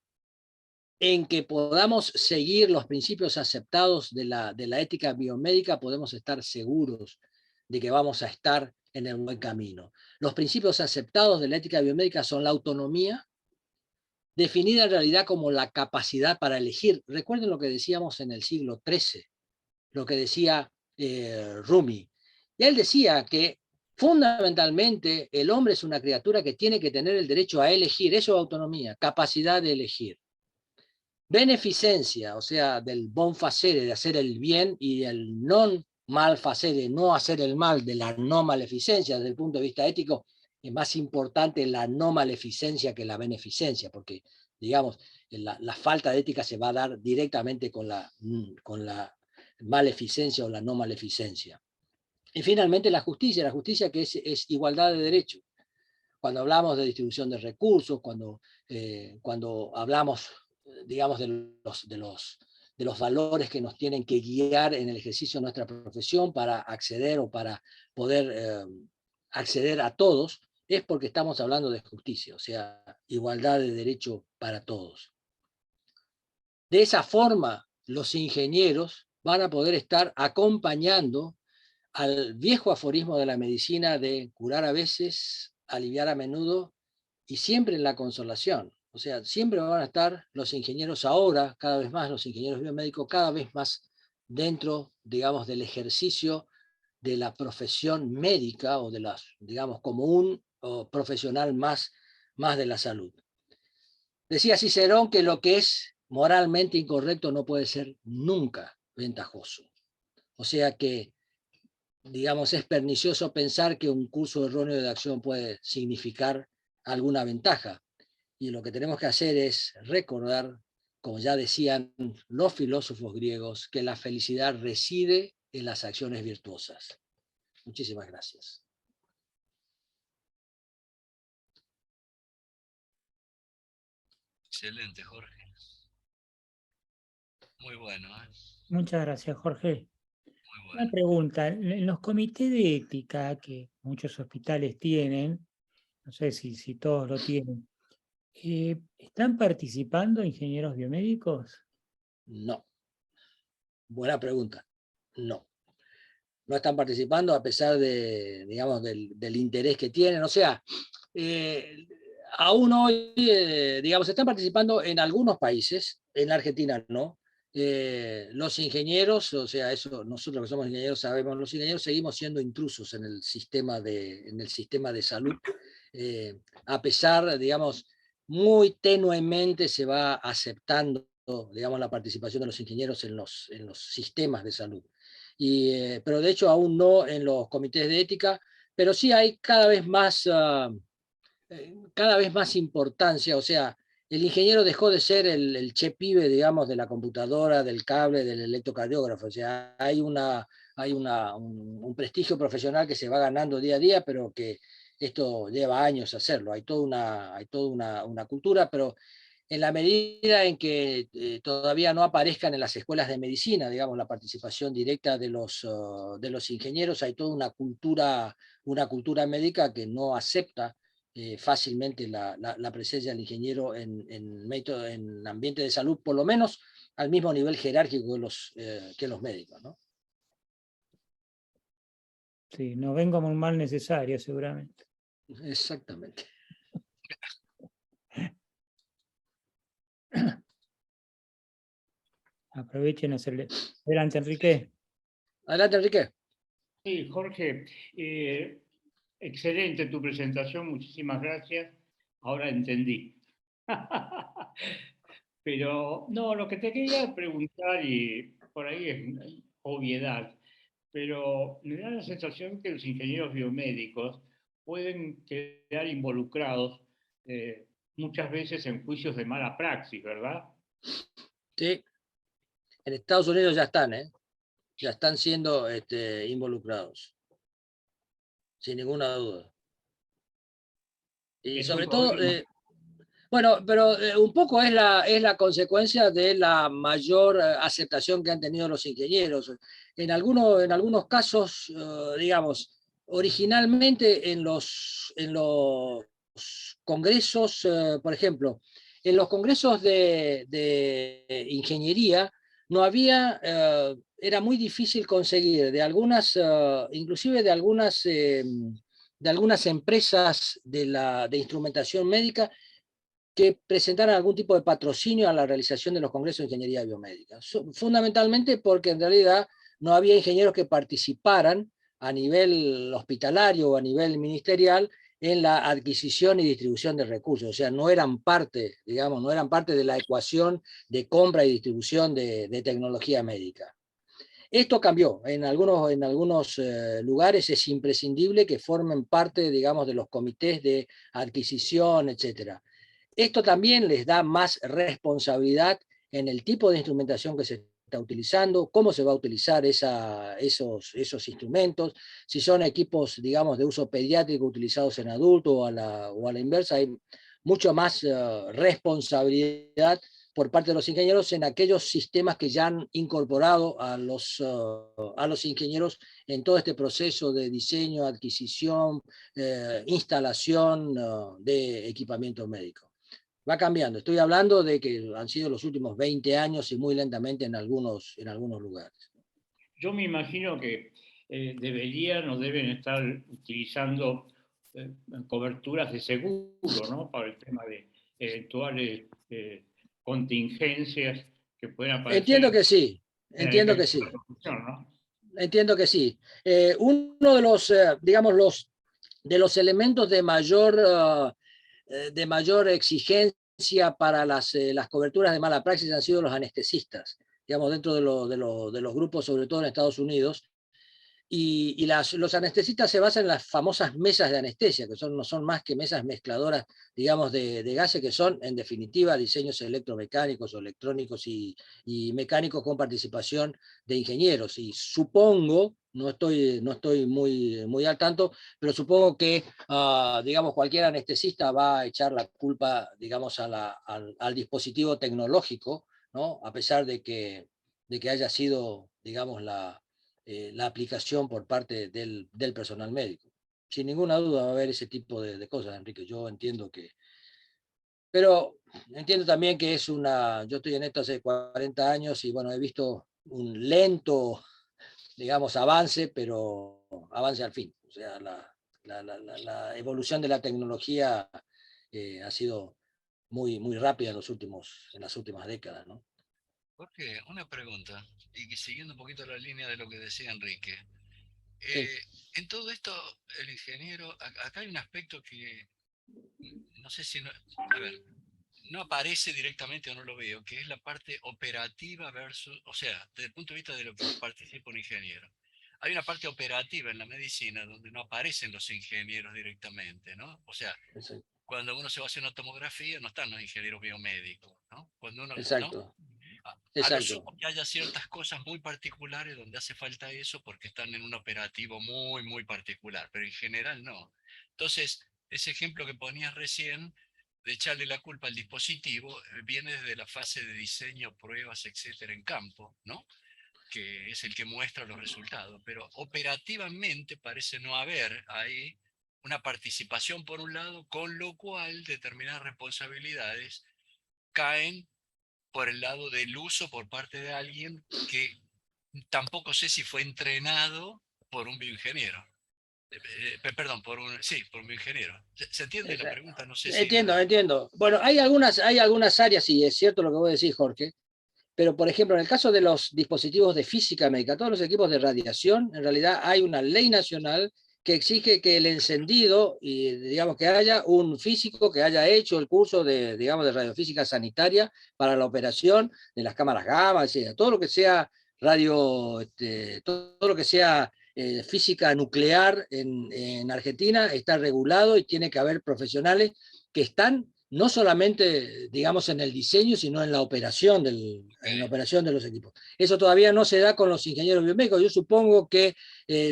en que podamos seguir los principios aceptados de la ética biomédica, podemos estar seguros de que vamos a estar en el buen camino. Los principios aceptados de la ética biomédica son la autonomía, definida en realidad como la capacidad para elegir. Recuerden lo que decíamos en el siglo XIII, lo que decía Rumi. Y él decía que fundamentalmente el hombre es una criatura que tiene que tener el derecho a elegir, eso es autonomía, capacidad de elegir. Beneficencia, o sea, del bon facere, de hacer el bien, y el non mal facere, no hacer el mal, de la no maleficencia. Desde el punto de vista ético, es más importante la no maleficencia que la beneficencia, porque, digamos, la falta de ética se va a dar directamente con la maleficencia o la no maleficencia. Y finalmente la justicia que es igualdad de derechos. Cuando hablamos de distribución de recursos, cuando hablamos, digamos, de los valores que nos tienen que guiar en el ejercicio de nuestra profesión para acceder o para poder acceder a todos, es porque estamos hablando de justicia, o sea, igualdad de derecho para todos. De esa forma, los ingenieros van a poder estar acompañando al viejo aforismo de la medicina de curar a veces, aliviar a menudo y siempre en la consolación. O sea, siempre van a estar los ingenieros ahora, cada vez más los ingenieros biomédicos, cada vez más dentro, digamos, del ejercicio de la profesión médica o de las, digamos, como un profesional más de la salud. Decía Cicerón que lo que es moralmente incorrecto no puede ser nunca ventajoso. O sea que, digamos, es pernicioso pensar que un curso erróneo de acción puede significar alguna ventaja. y lo que tenemos que hacer es recordar, como ya decían los filósofos griegos, que la felicidad reside en las acciones virtuosas. Muchísimas gracias. Excelente, Jorge. Muy bueno, ¿eh? Muchas gracias, Jorge. Muy Una bueno. pregunta, en los comités de ética que muchos hospitales tienen, no sé si todos lo tienen, ¿están participando ingenieros biomédicos? No. Buena pregunta. No. No están participando a pesar de, digamos, del interés que tienen. O sea, aún hoy, digamos, están participando en algunos países, en la Argentina no. Los ingenieros, o sea, eso nosotros que somos ingenieros sabemos, los ingenieros seguimos siendo intrusos en el sistema de salud, a pesar, digamos, muy tenuemente se va aceptando, digamos, la participación de los ingenieros en los sistemas de salud. Pero de hecho aún no en los comités de ética, pero sí hay cada vez más importancia, o sea, el ingeniero dejó de ser el che pibe, digamos, de la computadora, del cable, del electrocardiógrafo, o sea, un prestigio profesional que se va ganando día a día, pero que esto lleva años hacerlo, hay toda una cultura, pero en la medida en que todavía no aparezcan en las escuelas de medicina, digamos, la participación directa de los ingenieros, hay toda una cultura médica que no acepta fácilmente la presencia del ingeniero en ambiente de salud, por lo menos al mismo nivel jerárquico que los médicos, ¿no? Sí, nos ven como un mal necesario, seguramente. Exactamente. Aprovechen a hacerle. Adelante, Enrique. Adelante, Enrique. Sí, Jorge, excelente tu presentación, muchísimas gracias. Ahora entendí. Pero no, lo que te quería preguntar, y por ahí es obviedad, pero me da la sensación que los ingenieros biomédicos pueden quedar involucrados muchas veces en juicios de mala praxis, ¿verdad? Sí, en Estados Unidos ya están, ya están siendo involucrados, sin ninguna duda. Y Es un sobre todo, problema. bueno, pero un poco es la consecuencia de la mayor aceptación que han tenido los ingenieros. En algunos casos, digamos, originalmente en los congresos, por ejemplo, en los congresos de ingeniería, no había, era muy difícil conseguir inclusive de algunas empresas de instrumentación médica que presentaran algún tipo de patrocinio a la realización de los congresos de ingeniería biomédica. Fundamentalmente porque en realidad no había ingenieros que participaran a nivel hospitalario o a nivel ministerial en la adquisición y distribución de recursos, o sea, no eran parte, digamos, no eran parte de la ecuación de compra y distribución de tecnología médica. Esto cambió. En algunos lugares es imprescindible que formen parte, digamos, de los comités de adquisición, etcétera. Esto también les da más responsabilidad en el tipo de instrumentación que se está utilizando, cómo se va a utilizar esos instrumentos, si son equipos, digamos, de uso pediátrico utilizados en adultos o a la inversa, hay mucho más responsabilidad por parte de los ingenieros en aquellos sistemas que ya han incorporado a los ingenieros en todo este proceso de diseño, adquisición, instalación de equipamiento médico. Va cambiando. Estoy hablando de que han sido los últimos 20 años y muy lentamente en algunos lugares. Yo me imagino que deberían o deben estar utilizando coberturas de seguro, ¿no? Para el tema de eventuales contingencias que puedan aparecer. Entiendo que sí, entiendo que sí. ¿No? Entiendo que sí. Uno de los, digamos, de los elementos de mayor exigencia para las coberturas de mala praxis han sido los anestesistas, digamos, dentro de los grupos, sobre todo en Estados Unidos. los anestesistas se basan en las famosas mesas de anestesia, que no son más que mesas mezcladoras, digamos, de gases, que son, en definitiva, diseños electromecánicos o electrónicos y mecánicos con participación de ingenieros. Y supongo, no estoy muy al tanto, pero supongo que, digamos, cualquier anestesista va a echar la culpa, digamos, al dispositivo tecnológico, ¿no? A pesar de que haya sido, digamos, la aplicación por parte del personal médico. Sin ninguna duda va a haber ese tipo de cosas, Enrique. Yo entiendo que... Pero entiendo también que yo estoy en esto hace 40 años y bueno, he visto un lento, digamos, avance, pero avance al fin. O sea, la evolución de la tecnología ha sido muy rápida en las últimas décadas, ¿no? Jorge, una pregunta, y que siguiendo un poquito la línea de lo que decía Enrique. Sí, En todo esto, el ingeniero, acá hay un aspecto que no sé si no, a ver, no aparece directamente o no lo veo, que es la parte operativa versus, o sea, desde el punto de vista de lo que participa un ingeniero. Hay una parte operativa en la medicina donde no aparecen los ingenieros directamente, ¿no? O sea, exacto. cuando uno se va a hacer una tomografía, no están los ingenieros biomédicos, ¿no? Cuando uno, ¿no? Exacto. A lo Exacto. sumo que haya ciertas cosas muy particulares donde hace falta eso porque están en un operativo muy particular, pero en general no. Entonces, ese ejemplo que ponías recién de echarle la culpa al dispositivo viene desde la fase de diseño, pruebas, etcétera, en campo, ¿no? Que es el que muestra los resultados, pero operativamente parece no haber ahí una participación por un lado, con lo cual determinadas responsabilidades caen por el lado del uso por parte de alguien que tampoco sé si fue entrenado por un bioingeniero. Perdón, por un bioingeniero. ¿Se entiende la pregunta? No sé si... Entiendo. Bueno, hay algunas áreas, y es cierto lo que vos decís, Jorge, pero por ejemplo, en el caso de los dispositivos de física médica, todos los equipos de radiación, en realidad hay una ley nacional que exige que el encendido, y digamos que haya un físico que haya hecho el curso digamos, de radiofísica sanitaria para la operación de las cámaras gamma, etc. Todo lo que sea todo lo que sea física nuclear en Argentina está regulado y tiene que haber profesionales que están no solamente, digamos, en el diseño, sino en la operación, en la operación de los equipos. Eso todavía no se da con los ingenieros biomédicos. Yo supongo que,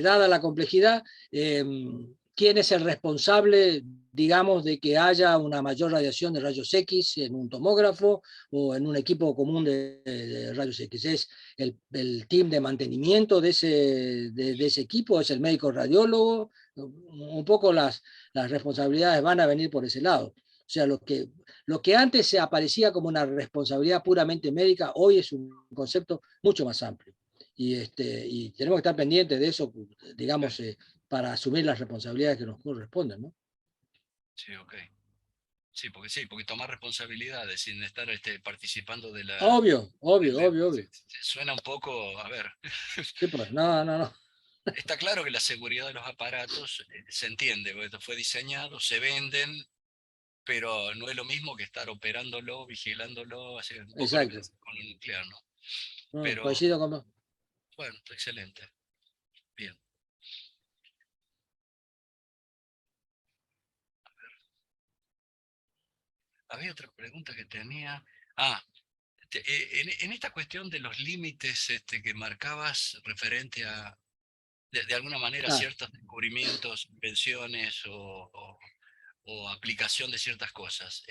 dada la complejidad, ¿quién es el responsable, digamos, de que haya una mayor radiación de rayos X en un tomógrafo o en un equipo común de rayos X? ¿Es el team de mantenimiento de ese equipo? ¿Es el médico radiólogo? Un poco las responsabilidades van a venir por ese lado. O sea, lo que antes se aparecía como una responsabilidad puramente médica, hoy es un concepto mucho más amplio. Y tenemos que estar pendientes de eso, digamos, para asumir las responsabilidades que nos corresponden, ¿no? Sí, ok. Sí, porque tomar responsabilidades sin estar participando de la... Obvio. Suena un poco, a ver, Sí, pues, no. está claro que la seguridad de los aparatos se entiende, porque esto fue diseñado, se venden, pero no es lo mismo que estar operándolo, vigilándolo, así, un poco lo que Exacto. hace con el nuclear, ¿no? No, Pero, coincido con vos. bueno, excelente. Bien. Había otra pregunta que tenía. Ah, en esta cuestión de los límites que marcabas referente a, de alguna manera, Ah, ciertos descubrimientos, invenciones o aplicación de ciertas cosas.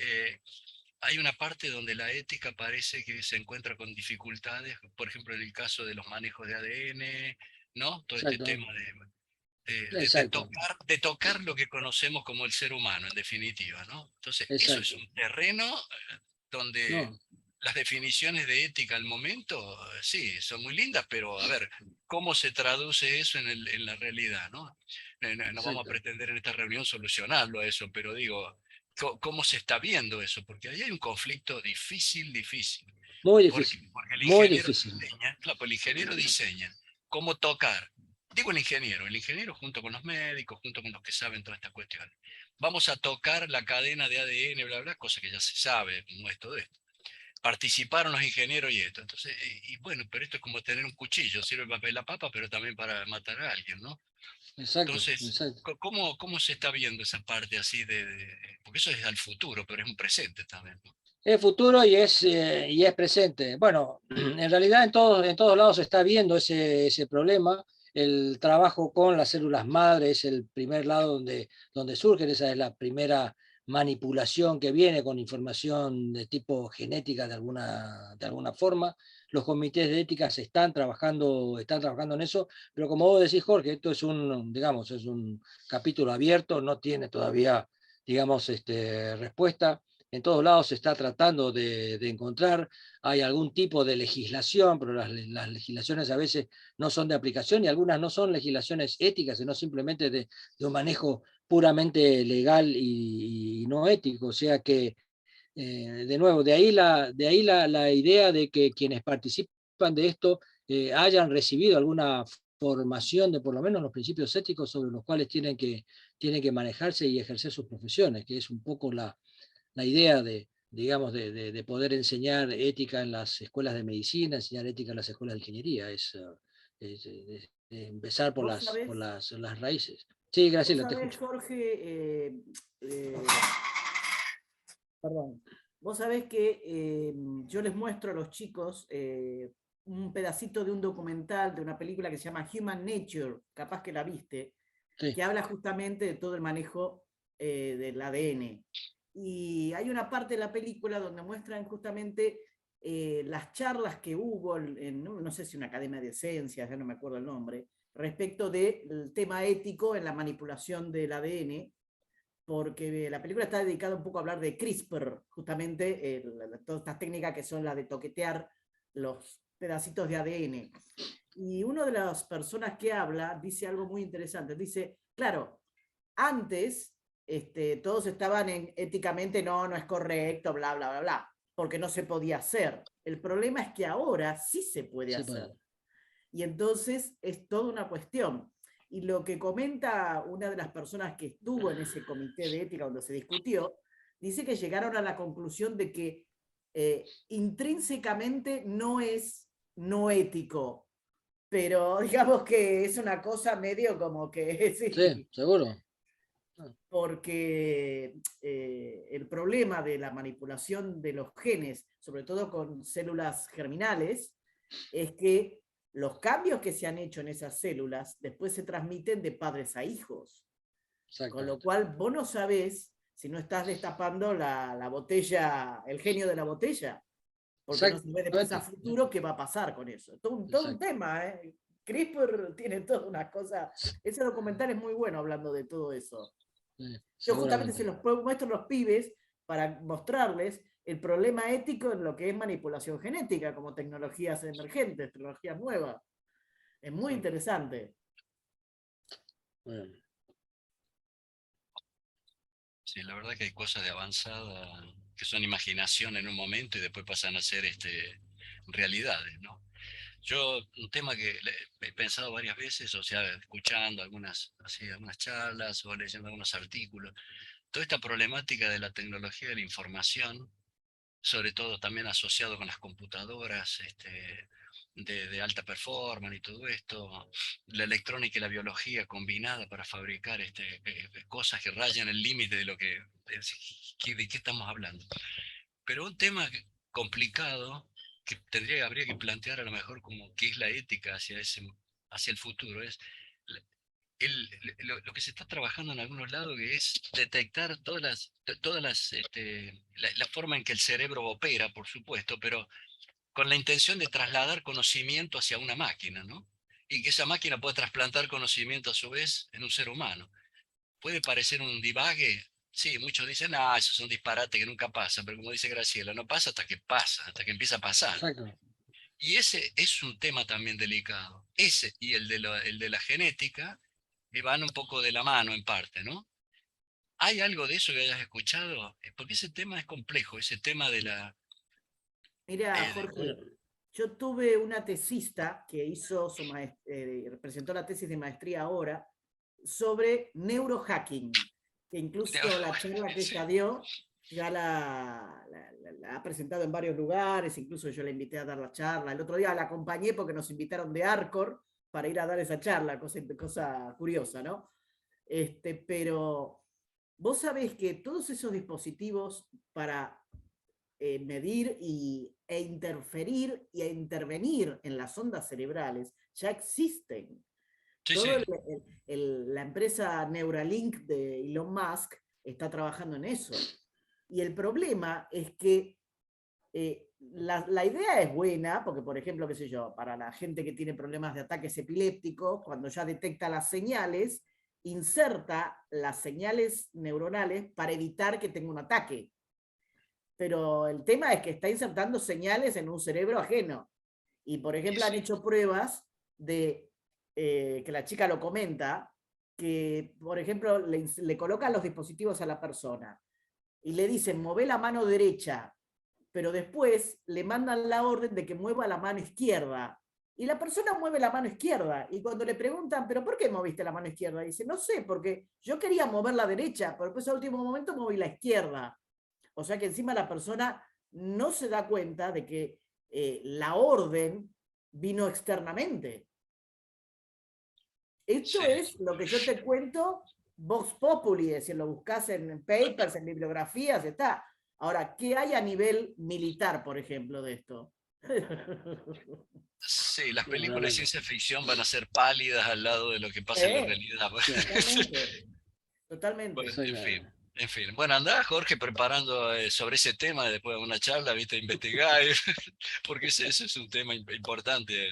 Hay una parte donde la ética parece que se encuentra con dificultades, por ejemplo, en el caso de los manejos de ADN, ¿no? Todo este exacto. tema Exacto. de tocar lo que conocemos como el ser humano, en definitiva, ¿no? Entonces, eso es Exacto. un terreno donde No, las definiciones de ética al momento, sí, son muy lindas, pero a ver, ¿cómo se traduce eso en la realidad, no? No vamos a exacto. pretender en esta reunión solucionarlo a eso, pero digo, ¿cómo se está viendo eso? Porque ahí hay un conflicto difícil. Muy Porque, difícil. porque el Muy ingeniero difícil. diseña, claro, pues el ingeniero diseña cómo tocar. Digo el ingeniero junto con los médicos, junto con los que saben todas estas cuestiones. Vamos a tocar la cadena de ADN, bla, bla, cosa que ya se sabe, no es todo esto. participaron los ingenieros y esto. Entonces, y bueno, pero esto es como tener un cuchillo, sirve para pelar papa, pero también para matar a alguien, ¿no? Exacto, Entonces, exacto. ¿cómo se está viendo esa parte así porque eso es al futuro, pero es un presente también, ¿no? Es futuro y es presente. Bueno, en realidad en todos lados se está viendo ese problema. El trabajo con las células madre es el primer lado donde surgen, esa es la primera manipulación que viene con información de tipo genética de alguna forma. Los comités de ética están trabajando en eso, pero como vos decís, Jorge, esto es digamos, es un capítulo abierto, no tiene todavía, digamos, respuesta. En todos lados se está tratando de encontrar, hay algún tipo de legislación, pero las legislaciones a veces no son de aplicación y algunas no son legislaciones éticas, sino simplemente de un manejo puramente legal y no ético. O sea que, de nuevo, de ahí la idea de que quienes participan de esto hayan recibido alguna formación de por lo menos los principios éticos sobre los cuales tienen que manejarse y ejercer sus profesiones, que es un poco la idea digamos, de poder enseñar ética en las escuelas de medicina, enseñar ética en las escuelas de ingeniería, es empezar por Vos sabés, las raíces. Sí, Graciela, te escucho. Jorge, perdón, vos sabés que yo les muestro a los chicos un pedacito de un documental, de una película que se llama Human Nature, capaz que la viste, Sí. que habla justamente de todo el manejo del ADN. Y hay una parte de la película donde muestran justamente las charlas que hubo no sé si una academia de ciencias, ya no me acuerdo el nombre, respecto del tema ético en la manipulación del ADN, porque la película está dedicada un poco a hablar de CRISPR, justamente todas estas técnicas que son las de toquetear los pedacitos de ADN. Y una de las personas que habla dice algo muy interesante. Dice, claro, antes todos estaban en éticamente no es correcto, bla, bla, bla, bla, porque no se podía hacer. El problema es que ahora sí se puede hacer. Y entonces es toda una cuestión. Y lo que comenta una de las personas que estuvo en ese comité de ética donde se discutió, dice que llegaron a la conclusión de que intrínsecamente no es no ético, pero digamos que es una cosa medio como que Sí, seguro. porque el problema de la manipulación de los genes, sobre todo con células germinales, es que los cambios que se han hecho en esas células después se transmiten de padres a hijos. Con lo cual vos no sabés si no estás destapando la botella, el genio de la botella, porque no sabés después a futuro qué va a pasar con eso. Todo un tema, ¿eh? CRISPR tiene toda una cosa. Ese documental es muy bueno hablando de todo eso. Yo justamente se los muestro a los pibes para mostrarles el problema ético en lo que es manipulación genética, como tecnologías emergentes, tecnologías nuevas. Es muy interesante. Sí, la verdad que hay cosas de avanzada que son imaginación en un momento y después pasan a ser realidades, ¿no? Yo, un tema que he pensado varias veces, o sea, escuchando algunas charlas o leyendo algunos artículos, toda esta problemática de la tecnología de la información, sobre todo también asociado con las computadoras de alta performance y todo esto, la electrónica y la biología combinada para fabricar cosas que rayan el límite de lo de qué estamos hablando. Pero un tema complicado que habría que plantear a lo mejor como qué es la ética hacia el futuro, es lo que se está trabajando en algunos lados, que es detectar la forma en que el cerebro opera, por supuesto, pero con la intención de trasladar conocimiento hacia una máquina, ¿no? Y que esa máquina pueda trasplantar conocimiento a su vez en un ser humano. Puede parecer un divague. Sí, muchos dicen, eso es un disparate que nunca pasa, pero como dice Graciela, no pasa hasta que pasa, hasta que empieza a pasar. Exacto. Y ese es un tema también delicado. Ese y el de la genética van un poco de la mano en parte, ¿no? ¿Hay algo de eso que hayas escuchado? Porque ese tema es complejo, ese tema de la... Mira, Jorge, yo tuve una tesista que hizo presentó la tesis de maestría ahora sobre neurohacking, que incluso la charla que ella dio ya la ha presentado en varios lugares, incluso yo la invité a dar la charla. El otro día la acompañé porque nos invitaron de Arcor para ir a dar esa charla, cosa curiosa, ¿no? Pero vos sabés que todos esos dispositivos para medir e interferir e intervenir en las ondas cerebrales ya existen. Sí, Todo sí. la empresa Neuralink de Elon Musk está trabajando en eso. Y el problema es que la idea es buena, porque por ejemplo, qué sé yo, para la gente que tiene problemas de ataques epilépticos, cuando ya detecta las señales, inserta las señales neuronales para evitar que tenga un ataque. Pero el tema es que está insertando señales en un cerebro ajeno. Y por ejemplo, han hecho pruebas de, que la chica lo comenta, que por ejemplo le colocan los dispositivos a la persona y le dicen, mueve la mano derecha, pero después le mandan la orden de que mueva la mano izquierda. Y la persona mueve la mano izquierda. Y cuando le preguntan, ¿pero por qué moviste la mano izquierda? Dice, no sé, porque yo quería mover la derecha, pero después al último momento moví la izquierda. O sea que encima la persona no se da cuenta de que la orden vino externamente. Esto Sí. es lo que yo te cuento, Vox Populi, es decir, lo buscas en papers, en bibliografías, está. Ahora, ¿qué hay a nivel militar, por ejemplo, de esto? Sí, las Sí, películas de realmente. ciencia ficción van a ser pálidas al lado de lo que pasa en la realidad. Sí, Totalmente. Bueno, Totalmente. sí, en fin, en fin. Bueno, andá, Jorge, preparando sobre ese tema después de una charla, viste, investigar, porque ese es un tema importante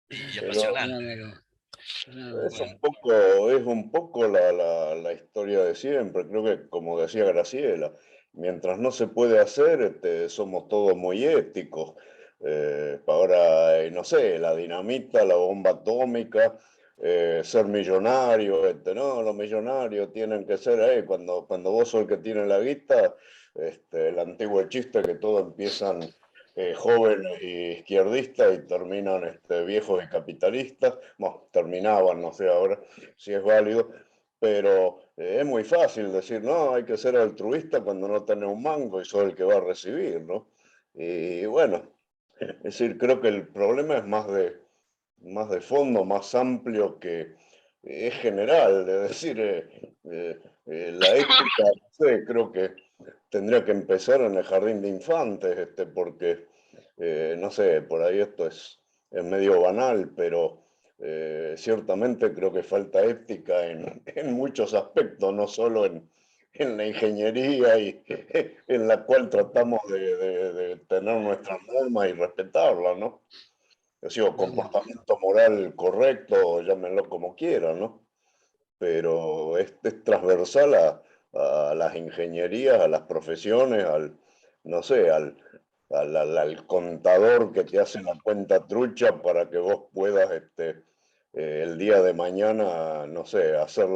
y Pero apasionante, realmente, digamos. realmente. Bueno, es un poco la historia de siempre. Creo que, como decía Graciela, mientras no se puede hacer, somos todos muy éticos. Ahora, no sé, la dinamita, la bomba atómica, ser millonario, no, los millonarios tienen que ser, cuando vos sos el que tiene la guita, el antiguo chiste que todos empiezan jóvenes y izquierdistas y terminan viejos y capitalistas. Bueno, terminaban, no sé ahora si es válido, pero es muy fácil decir, no, hay que ser altruista cuando no tenés un mango y sos el que va a recibir, ¿no? Y bueno, es decir, creo que el problema es más de fondo, más amplio, que es general, es decir, la ética, no sé, creo que tendría que empezar en el jardín de infantes, porque, no sé, por ahí esto es medio banal, pero ciertamente creo que falta ética en muchos aspectos, no solo en la ingeniería y en la cual tratamos de tener nuestras normas y respetarlas, ¿no? Digo, comportamiento moral correcto, llámenlo como quieran, ¿no? Pero es transversal a las ingenierías, a las profesiones, no sé, al contador que te hace la cuenta trucha para que vos puedas el día de mañana, no sé, hacer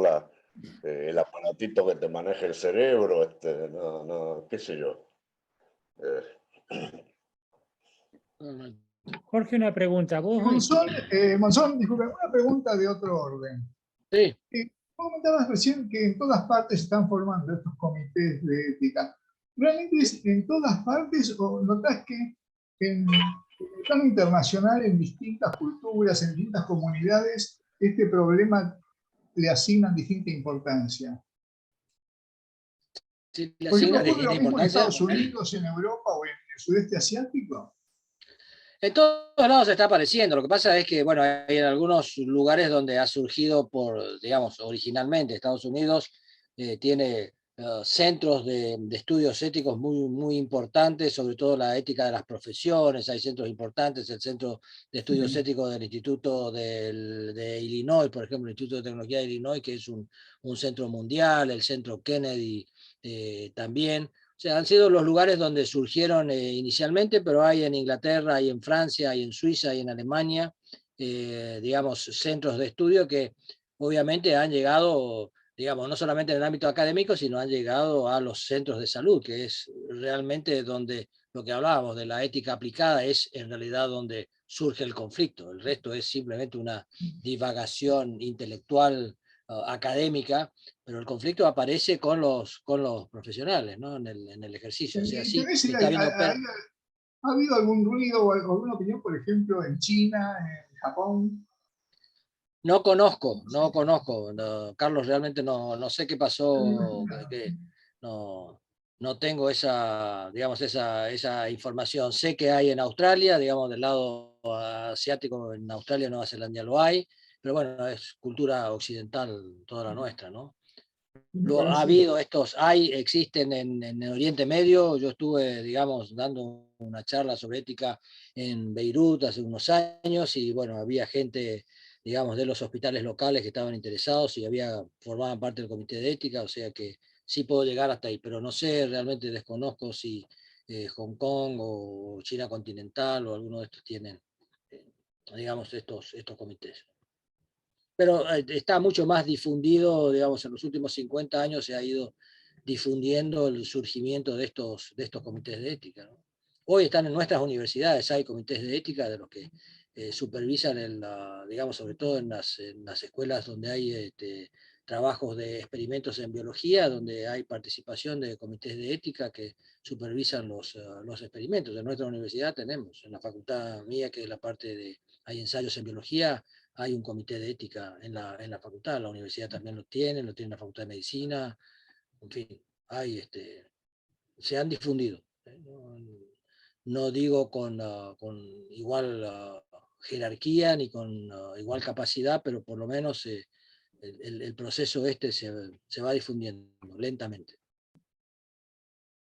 el aparatito que te maneje el cerebro, no, qué sé yo. Realmente. Jorge, una pregunta. Vos, Monzón, disculpe, una pregunta de otro orden. Sí, Vos comentabas recién que en todas partes se están formando estos comités de ética. ¿Realmente es en todas partes o notás que en el plano internacional, en distintas culturas, en distintas comunidades, este problema le asignan distinta importancia? sí, le Por ejemplo, asignan ¿ocurre lo distinta mismo en importancia. Estados Unidos, en Europa o en el sudeste asiático? En todos lados se está apareciendo. Lo que pasa es que, bueno, hay en algunos lugares donde ha surgido digamos, originalmente Estados Unidos tiene centros de estudios éticos muy importantes, sobre todo la ética de las profesiones. Hay centros importantes, el Centro de Estudios Éticos del Instituto de Illinois, por ejemplo, el Instituto de Tecnología de Illinois, que es un centro mundial, el Centro Kennedy también. O sea, han sido los lugares donde surgieron inicialmente, pero hay en Inglaterra, hay en Francia, hay en Suiza, hay en Alemania, digamos, centros de estudio que obviamente han llegado, digamos, no solamente en el ámbito académico, sino han llegado a los centros de salud, que es realmente donde lo que hablábamos de la ética aplicada es en realidad donde surge el conflicto. El resto es simplemente una divagación intelectual académica, pero el conflicto aparece con los profesionales, ¿no? En el ejercicio. O sea, sí, está bien ¿Ha habido algún ruido o alguna opinión, por ejemplo, en China, en Japón? No conozco. No, Carlos, realmente no sé qué pasó, no tengo esa, digamos, esa información. Sé que hay en Australia, digamos, del lado asiático, en Australia, Nueva Zelanda lo hay, pero bueno, es cultura occidental toda la nuestra, ¿no? Ha habido existen en Oriente Medio. Yo estuve, digamos, dando una charla sobre ética en Beirut hace unos años y bueno, había gente, digamos, de los hospitales locales que estaban interesados y formaban parte del comité de ética, o sea que sí puedo llegar hasta ahí, pero no sé, realmente desconozco si Hong Kong o China continental o alguno de estos tienen, digamos, estos comités. Pero está mucho más difundido, digamos, en los últimos 50 años se ha ido difundiendo el surgimiento de estos comités de ética, ¿no? Hoy están en nuestras universidades, hay comités de ética de los que supervisan, digamos, sobre todo en las escuelas donde hay trabajos de experimentos en biología, donde hay participación de comités de ética que supervisan los experimentos. En nuestra universidad tenemos, en la facultad mía, que es la parte de, hay ensayos en biología, hay un comité de ética en la facultad, la universidad también lo tiene la Facultad de Medicina, en fin, se han difundido. No digo con igual jerarquía ni con igual capacidad, pero por lo menos el proceso se va difundiendo lentamente.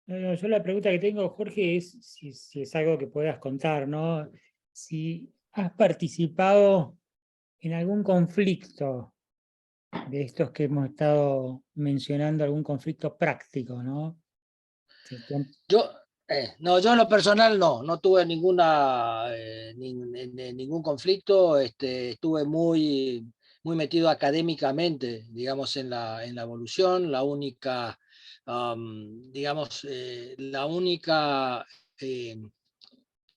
Yo la pregunta que tengo, Jorge, es si es algo que puedas contar, ¿no? Si has participado en algún conflicto de estos que hemos estado mencionando, algún conflicto práctico, ¿no? Yo en lo personal no tuve ningún conflicto, estuve muy metido académicamente, digamos, en la evolución. La única, digamos, la única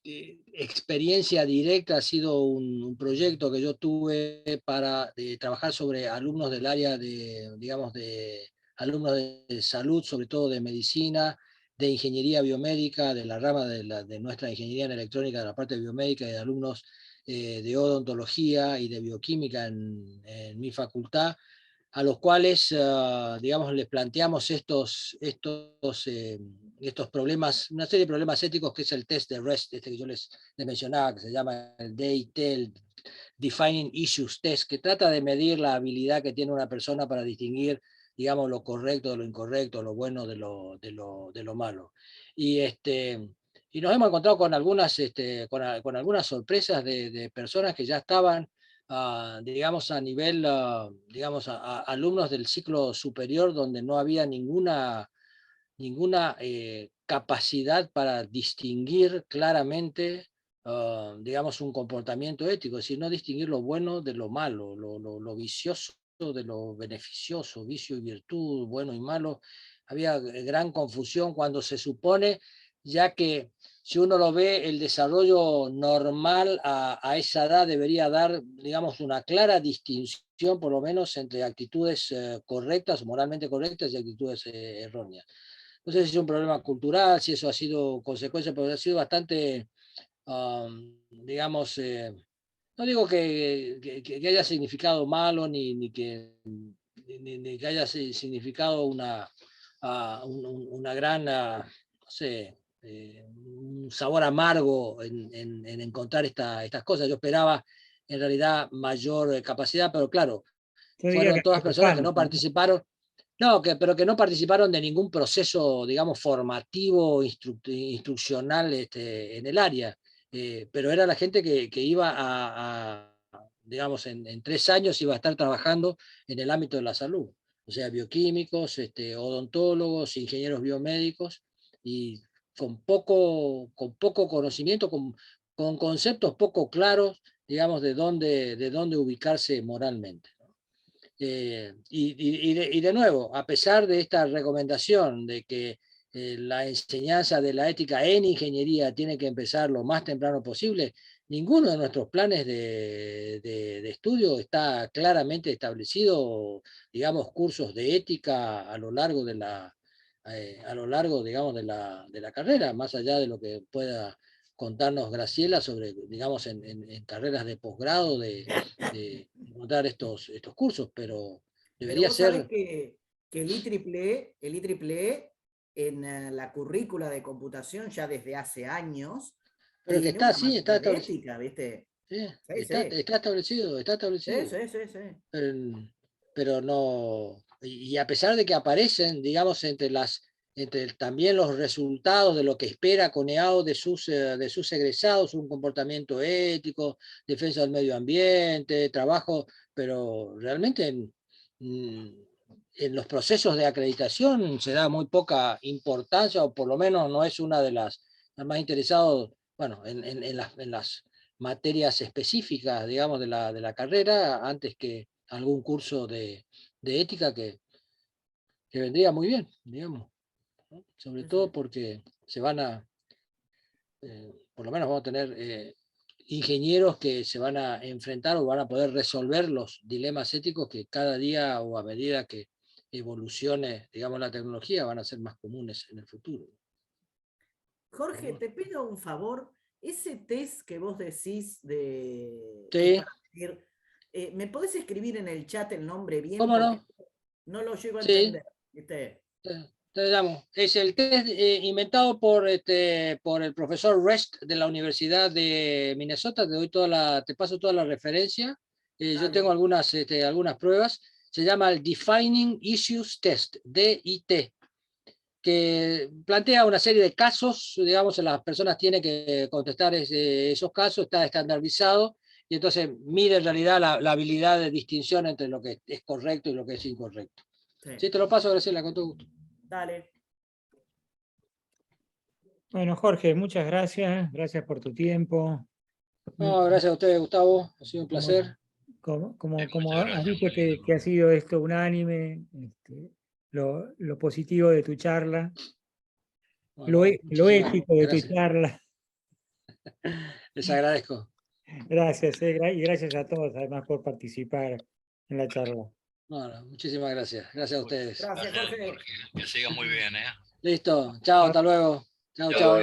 experiencia directa ha sido un proyecto que yo tuve para trabajar sobre alumnos del área digamos, de alumnos de salud, sobre todo de medicina, de ingeniería biomédica, de la rama de nuestra ingeniería en electrónica, de la parte biomédica, y de alumnos de odontología y de bioquímica en mi facultad, a los cuales, digamos, les planteamos estos problemas, una serie de problemas éticos, que es el test de REST, que yo les mencionaba, que se llama el DITEL, Defining Issues Test, que trata de medir la habilidad que tiene una persona para distinguir, digamos, lo correcto de lo incorrecto, lo bueno de lo malo. Y nos hemos encontrado con algunas sorpresas de personas que ya estaban, digamos, a nivel, digamos, alumnos del ciclo superior, donde no había ninguna capacidad para distinguir claramente, digamos, un comportamiento ético, es decir, no distinguir lo bueno de lo malo, lo vicioso de lo beneficioso, vicio y virtud, bueno y malo. Había gran confusión cuando se supone, ya que si uno lo ve, el desarrollo normal a esa edad debería dar, digamos, una clara distinción, por lo menos, entre actitudes correctas, moralmente correctas, y actitudes erróneas. No sé si es un problema cultural, si eso ha sido consecuencia, pero ha sido bastante, digamos, no digo que haya significado malo, ni que haya significado una gran, no sé, un sabor amargo en encontrar estas cosas. Yo esperaba en realidad mayor capacidad, pero claro, Yo diría fueron que todas personas que no preocupante, ¿no? participaron. No, pero que no participaron de ningún proceso, digamos, formativo, instruccional en el área. Pero era la gente que iba digamos, en 3 años iba a estar trabajando en el ámbito de la salud. O sea, bioquímicos, odontólogos, ingenieros biomédicos, y con poco conocimiento, con conceptos poco claros, digamos, de dónde ubicarse moralmente. Y de nuevo, a pesar de esta recomendación de que la enseñanza de la ética en ingeniería tiene que empezar lo más temprano posible, ninguno de nuestros planes de estudio está claramente establecido, digamos, cursos de ética a lo largo de digamos, de la carrera, más allá de lo que pueda contarnos Graciela sobre, digamos, en carreras de posgrado, de encontrar estos cursos, pero debería vos sabés ser... que el IEEE en la currícula de computación ya desde hace años Pero que tiene está una así, está materia de establecido. ética, ¿viste? Sí, Sí, está sí. establecido, está Sí, establecido. sí, sí, sí. Pero no, y a pesar de que aparecen, digamos, entre también los resultados de lo que espera CONEAO de sus egresados, un comportamiento ético, defensa del medio ambiente, trabajo, pero realmente en los procesos de acreditación se da muy poca importancia, o por lo menos no es una de las más interesadas, bueno, en las materias específicas, digamos, de la carrera, antes que algún curso de ética que vendría muy bien, digamos, ¿no? Sobre Sí, todo sí. porque por lo menos vamos a tener ingenieros que se van a enfrentar o van a poder resolver los dilemas éticos que cada día o a medida que evolucione, digamos, la tecnología, van a ser más comunes en el futuro. Jorge, te pido un favor. Ese test que vos decís que es Sí, para medir, ¿me podés escribir en el chat el nombre bien? ¿cómo Porque no? no lo llego a Sí. entender. ¿Viste? Te damos. Es el test inventado por el profesor Rest de la Universidad de Minnesota. Te paso toda la referencia. Yo Dale. tengo algunas pruebas. Se llama el Defining Issues Test, DIT, que plantea una serie de casos, digamos, las personas tienen que contestar esos casos, está estandarizado, y entonces mide en realidad la habilidad de distinción entre lo que es correcto y lo que es incorrecto. Sí. Sí, te lo paso, Graciela, con todo gusto. Dale. Bueno, Jorge, muchas gracias. Gracias por tu tiempo. No, gracias a ustedes, Gustavo. Ha sido un Como, placer. como Muchas has gracias, visto muy lindo. que ha sido esto unánime, lo positivo de tu charla, Bueno, lo muchísimas ético de tu gracias. charla. Les agradezco. Gracias, y gracias a todos además por participar en la charla. Bueno, muchísimas gracias. Gracias a ustedes. Gracias, Gracias, Jorge. Jorge. Que siga muy bien, ¿eh? Listo. Chao, hasta luego. Chao, Chao. chao.